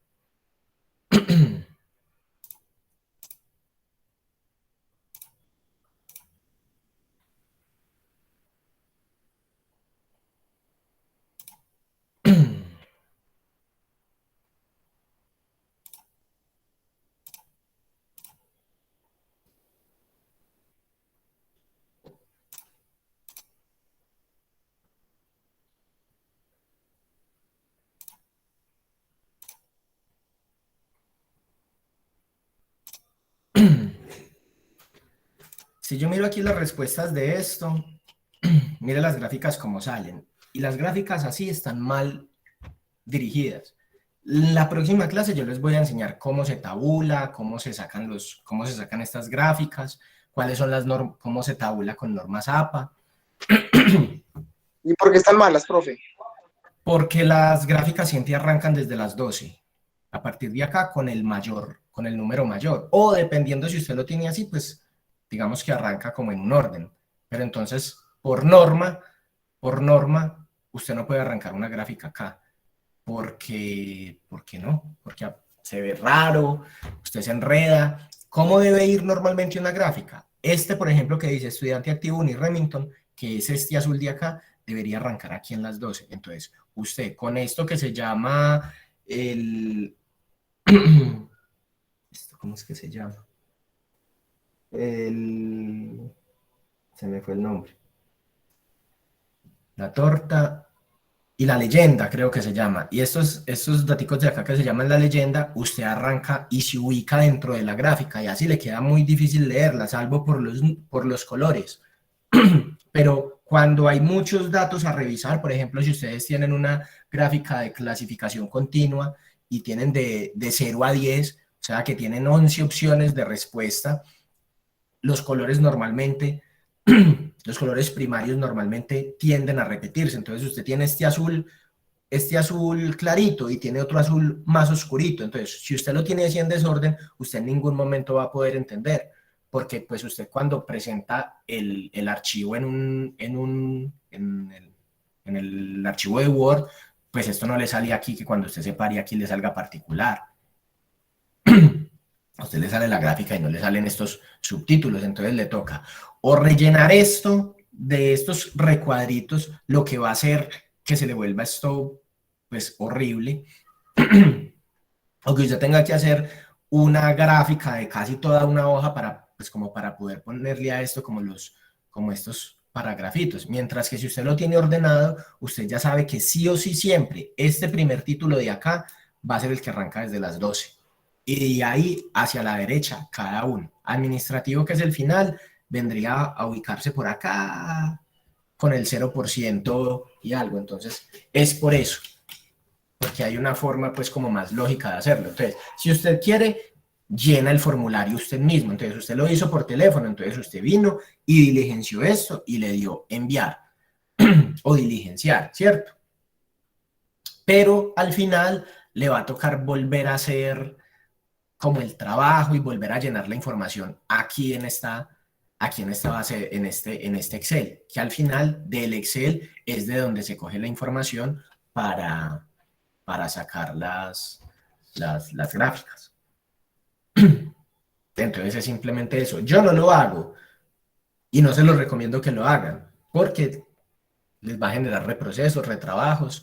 Si yo miro aquí las respuestas de esto, mire las gráficas como salen. y las gráficas así están mal dirigidas. La próxima clase yo les voy a enseñar cómo se tabula, cómo se sacan estas gráficas, cuáles son las normas, cómo se tabula con normas APA. ¿Y por qué están malas, profe? Porque las gráficas siempre arrancan desde las 12. A partir de acá con el número mayor. O dependiendo si usted lo tiene así, pues digamos que arranca como en un orden. Pero entonces, por norma, usted no puede arrancar una gráfica acá. ¿Por qué no? Porque se ve raro, usted se enreda. ¿Cómo debe ir normalmente una gráfica? Por ejemplo, que dice estudiante activo Uniremington, que es este azul de acá, debería arrancar aquí en las 12. Entonces, usted con esto que se llama ¿cómo es que se llama? Se me fue el nombre. La torta y la leyenda, creo que se llama. Y estos daticos de acá que se llaman la leyenda, usted arranca y se ubica dentro de la gráfica y así le queda muy difícil leerla, salvo por los colores. Pero cuando hay muchos datos a revisar, por ejemplo, si ustedes tienen una gráfica de clasificación continua y tienen de 0 a 10, o sea que tienen 11 opciones de respuesta, los colores primarios normalmente tienden a repetirse. Entonces usted tiene este azul clarito y tiene otro azul más oscurito. Entonces, si usted lo tiene así en desorden, usted en ningún momento va a poder entender, porque pues usted cuando presenta el archivo en el archivo de Word, pues esto no le sale aquí, que cuando usted se pare aquí le salga particular. A usted le sale la gráfica y no le salen estos subtítulos, entonces le toca o rellenar esto de estos recuadritos, lo que va a hacer que se le vuelva esto pues horrible, o que usted tenga que hacer una gráfica de casi toda una hoja para poder ponerle a esto como estos paragrafitos, mientras que si usted lo tiene ordenado, usted ya sabe que sí o sí siempre este primer título de acá va a ser el que arranca desde las 12. Y de ahí hacia la derecha, cada uno. Administrativo, que es el final, vendría a ubicarse por acá con el 0% y algo. Entonces, es por eso. Porque hay una forma, pues, como más lógica de hacerlo. Entonces, si usted quiere, llena el formulario usted mismo. Entonces, usted lo hizo por teléfono. Entonces, usted vino y diligenció esto y le dio enviar o diligenciar, ¿cierto? Pero al final le va a tocar volver a hacer como el trabajo y volver a llenar la información aquí en esta base, en este Excel, que al final del Excel es de donde se coge la información para sacar las gráficas. Entonces es simplemente eso. Yo no lo hago y no se los recomiendo que lo hagan, porque les va a generar reprocesos, retrabajos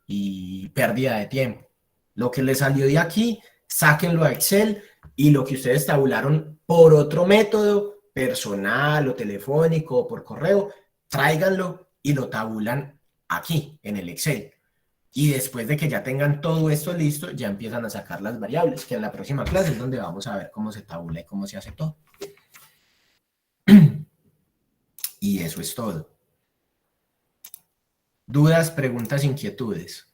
y pérdida de tiempo. Lo que les salió de aquí, sáquenlo a Excel, y lo que ustedes tabularon por otro método, personal o telefónico o por correo, tráiganlo y lo tabulan aquí en el Excel. Y después de que ya tengan todo esto listo, ya empiezan a sacar las variables, que en la próxima clase es donde vamos a ver cómo se tabula y cómo se hace todo. Y eso es todo. ¿Dudas, preguntas, inquietudes?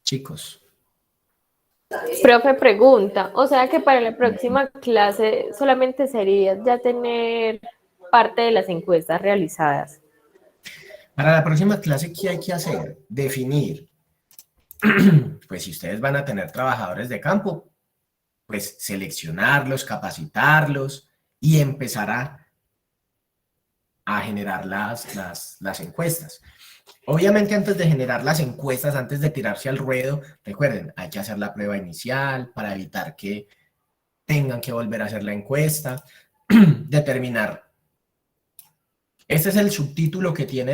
Chicos. Profe, pregunta, o sea que para la próxima clase solamente sería ya tener parte de las encuestas realizadas. Para la próxima clase, ¿qué hay que hacer? Definir. Pues si ustedes van a tener trabajadores de campo, pues seleccionarlos, capacitarlos y empezar a generar las encuestas. Obviamente antes de generar las encuestas, antes de tirarse al ruedo, recuerden, hay que hacer la prueba inicial para evitar que tengan que volver a hacer la encuesta, determinar. Este es el subtítulo que tiene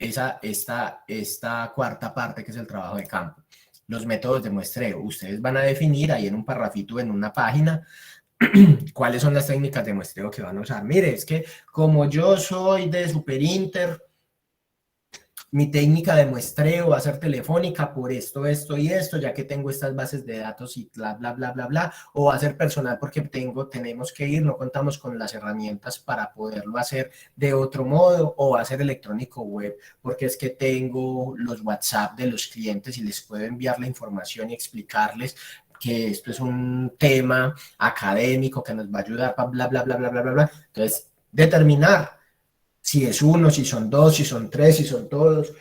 esta cuarta parte, que es el trabajo de campo. Los métodos de muestreo. Ustedes van a definir ahí en un parrafito, en una página, cuáles son las técnicas de muestreo que van a usar. Mire, es que como yo soy de Superinter, mi técnica de muestreo va a ser telefónica por esto, esto y esto, ya que tengo estas bases de datos y bla, bla, bla, bla, bla, o va a ser personal porque tenemos que ir, no contamos con las herramientas para poderlo hacer de otro modo, o va a ser electrónico web porque es que tengo los WhatsApp de los clientes y les puedo enviar la información y explicarles que esto es un tema académico que nos va a ayudar para bla, bla, bla, bla, bla, bla, bla. Entonces, determinar si es uno, si son dos, si son tres, si son todos,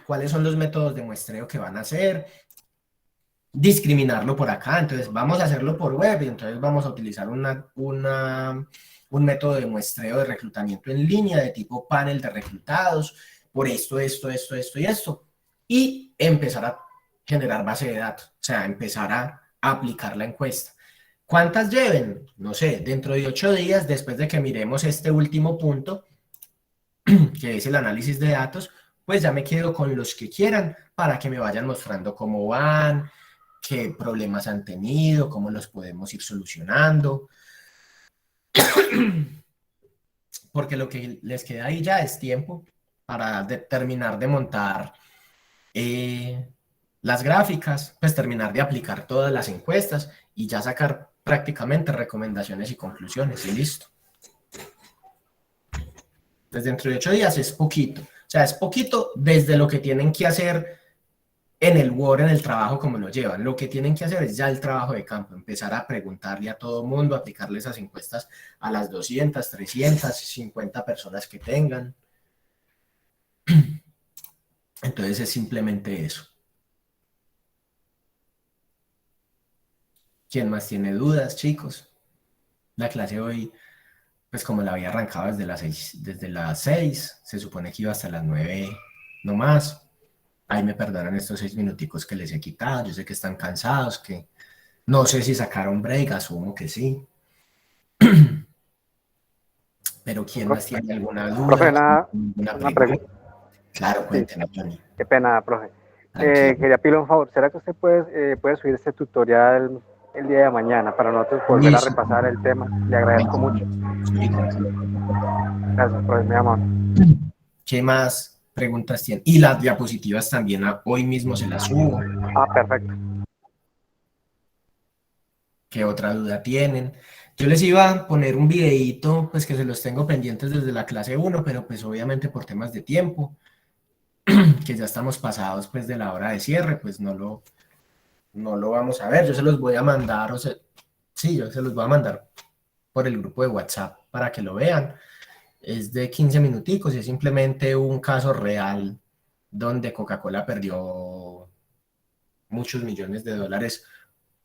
cuáles son los métodos de muestreo que van a hacer, discriminarlo por acá. Entonces vamos a hacerlo por web y entonces vamos a utilizar un método de muestreo de reclutamiento en línea de tipo panel de reclutados por esto, esto, esto, esto y esto, y empezar a generar base de datos, o sea, empezar a aplicar la encuesta. ¿Cuántas lleven? No sé, dentro de 8 días, después de que miremos este último punto, que es el análisis de datos, pues ya me quedo con los que quieran para que me vayan mostrando cómo van, qué problemas han tenido, cómo los podemos ir solucionando. Porque lo que les queda ahí ya es tiempo para terminar de montar las gráficas, pues terminar de aplicar todas las encuestas y ya sacar prácticamente recomendaciones y conclusiones y listo. Desde dentro de 8 días es poquito. O sea, es poquito desde lo que tienen que hacer en el Word, en el trabajo como lo llevan. Lo que tienen que hacer es ya el trabajo de campo, empezar a preguntarle a todo mundo, aplicarle esas encuestas a las 200, 300, 50 personas que tengan. Entonces es simplemente eso. ¿Quién más tiene dudas, chicos? La clase hoy, pues como la había arrancado desde las 6, se supone que iba hasta las 9 no más. Ahí me perdonan estos 6 minuticos que les he quitado. Yo sé que están cansados, que no sé si sacaron break, asumo que sí. Pero ¿quién más tiene alguna duda? Profe, ¿Alguna pregunta? Claro, cuéntenme, Johnny. Qué pena, profe. Quería pedirle un favor. ¿Será que usted puede subir este tutorial el día de mañana para nosotros volver a repasar el tema? Le agradezco mucho. Sí, tranquilo. Gracias, profe, mi amor. ¿Qué más preguntas tienen? Y las diapositivas también hoy mismo se las subo. Ah, perfecto. ¿Qué otra duda tienen? Yo les iba a poner un videíto, pues que se los tengo pendientes desde la clase 1, pero pues obviamente por temas de tiempo, que ya estamos pasados pues de la hora de cierre, pues no lo vamos a ver. Yo se los voy a mandar, sí, yo se los voy a mandar por el grupo de WhatsApp para que lo vean. Es de 15 minuticos y es simplemente un caso real donde Coca-Cola perdió muchos millones de dólares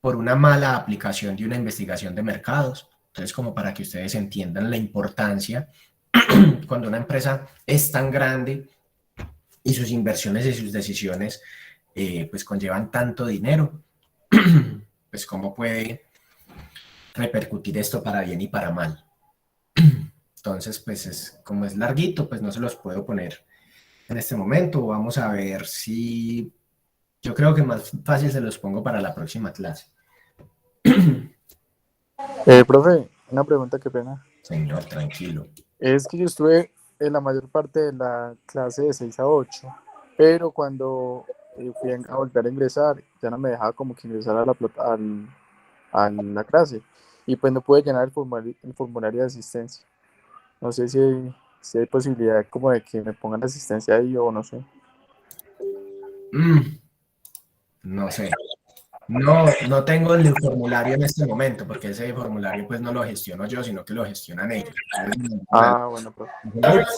por una mala aplicación de una investigación de mercados. Entonces, como para que ustedes entiendan la importancia cuando una empresa es tan grande y sus inversiones y sus decisiones pues conllevan tanto dinero, pues cómo puede repercutir esto para bien y para mal. Entonces, pues como es larguito, pues no se los puedo poner en este momento. Vamos a ver si... Yo creo que más fácil se los pongo para la próxima clase. Profe, una pregunta, qué pena. Señor, tranquilo. Es que yo estuve en la mayor parte de la clase de 6 a 8, pero cuando fui a volver a ingresar, ya no me dejaba como que ingresar a la clase. Y pues no pude llenar el formulario de asistencia. No sé si hay posibilidad como de que me pongan asistencia ahí o no sé. No sé. No tengo el formulario en este momento, porque ese formulario pues no lo gestiono yo, sino que lo gestionan ellos. Bueno, profe.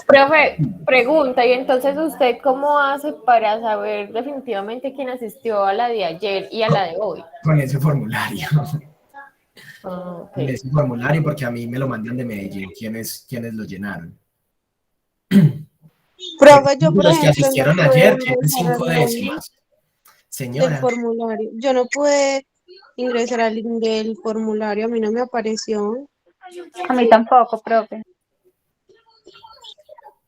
Profe, pregunta, y entonces ¿usted cómo hace para saber definitivamente quién asistió a la de ayer y a la de hoy? Con ese formulario. Okay. Con ese formulario, porque a mí me lo mandan de Medellín, quienes lo llenaron. Profe, yo por Los que ejemplo, asistieron no ayer pude tienen 5 ingresar al link décimas. del Señora. formulario. Yo no pude ingresar al link del formulario, a mí no me apareció. A mí tampoco, profe.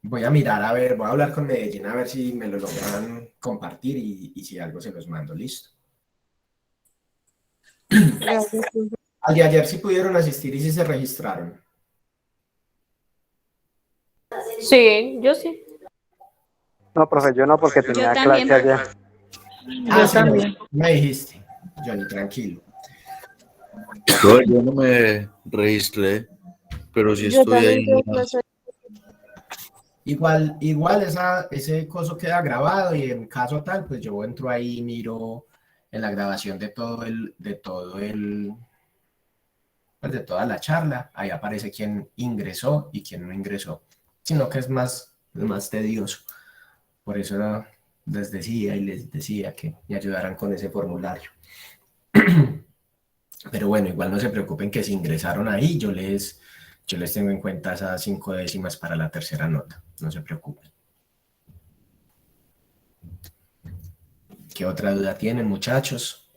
Voy a mirar, a ver, voy a hablar con Medellín a ver si me lo logran compartir y si algo se los mando, listo. Gracias, profe. Al de ayer sí pudieron asistir y sí se registraron. Sí, yo sí. No, profe, yo no, porque tenía también, clase ayer. Yo Sí, también. me dijiste, Johnny, tranquilo. Yo no me registré, pero sí Yo estoy también ahí tuve nomás. clase. Igual ese coso queda grabado y en caso tal, pues yo entro ahí y miro en la grabación pues de toda la charla, ahí aparece quién ingresó y quién no ingresó, sino que es más tedioso. Por eso les decía que me ayudaran con ese formulario. Pero bueno, igual no se preocupen que si ingresaron ahí, yo les tengo en cuenta esas 5 décimas para la tercera nota, no se preocupen. ¿Qué otra duda tienen, muchachos?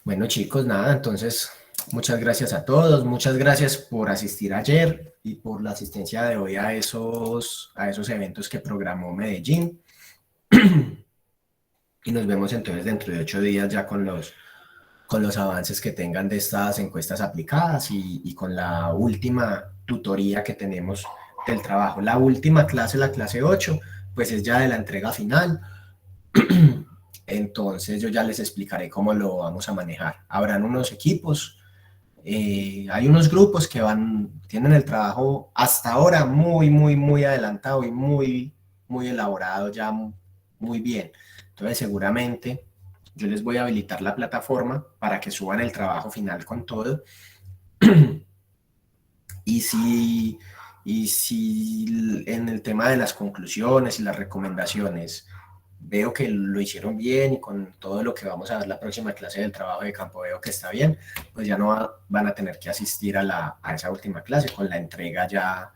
Bueno, chicos, nada, entonces muchas gracias a todos, muchas gracias por asistir ayer y por la asistencia de hoy a esos eventos que programó Medellín. Y nos vemos entonces dentro de 8 días ya con los avances que tengan de estas encuestas aplicadas y con la última tutoría que tenemos del trabajo. La última clase, la clase 8, pues es ya de la entrega final. Entonces yo ya les explicaré cómo lo vamos a manejar. Habrán unos equipos, hay unos grupos que tienen el trabajo hasta ahora muy adelantado y muy elaborado ya muy bien. Entonces seguramente yo les voy a habilitar la plataforma para que suban el trabajo final con todo. Y si en el tema de las conclusiones y las recomendaciones veo que lo hicieron bien y con todo lo que vamos a ver la próxima clase del trabajo de campo veo que está bien, pues ya no van a tener que asistir a esa última clase. Con la entrega ya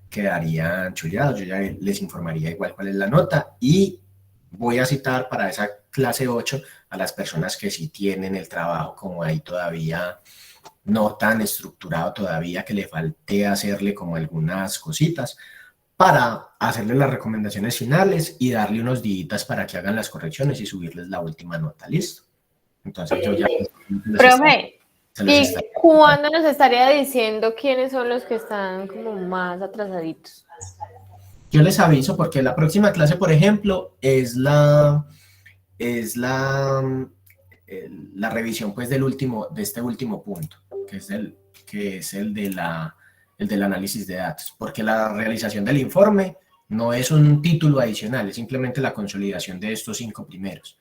quedarían chuleados. Yo ya les informaría igual cuál es la nota y voy a citar para esa clase 8 a las personas que sí tienen el trabajo como ahí todavía no tan estructurado todavía, que le falte hacerle como algunas cositas para hacerle las recomendaciones finales y darle unos días para que hagan las correcciones y subirles la última nota. ¿Listo? Entonces yo ya... Profe, ¿y cuándo nos estaría diciendo quiénes son los que están como más atrasaditos? Yo les aviso porque la próxima clase, por ejemplo, es la revisión pues de este último punto, que es el del análisis de datos, porque la realización del informe no es un título adicional, es simplemente la consolidación de estos 5 primeros.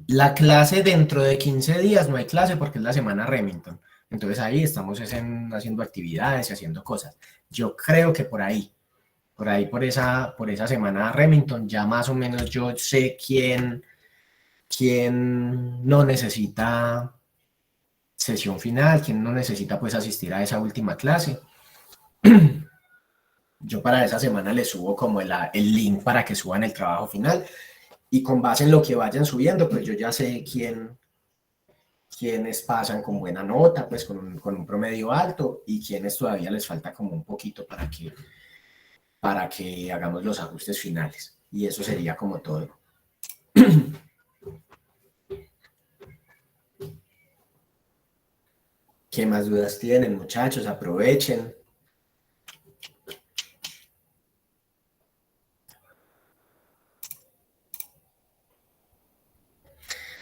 La clase dentro de 15 días no hay clase porque es la semana Remington, entonces ahí estamos haciendo actividades y haciendo cosas. Yo creo que por esa semana Remington ya más o menos yo sé quién no necesita sesión final, quién no necesita pues asistir a esa última clase. Yo para esa semana les subo como el link para que suban el trabajo final y con base en lo que vayan subiendo, pues yo ya sé quiénes pasan con buena nota, pues con un promedio alto y quiénes todavía les falta como un poquito para que hagamos los ajustes finales. Y eso sería como todo. ¿Qué más dudas tienen, muchachos? Aprovechen.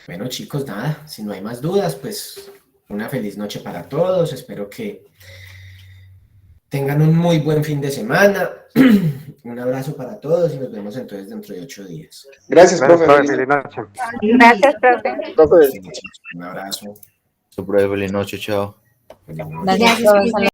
Bueno, chicos, nada, si no hay más dudas, pues una feliz noche para todos. Espero que tengan un muy buen fin de semana. Un abrazo para todos y nos vemos entonces dentro de 8 días. Gracias, profe. Feliz noche. Gracias, profe. Un abrazo. Profe, feliz noche, chao. Feliz noche. Gracias a todos.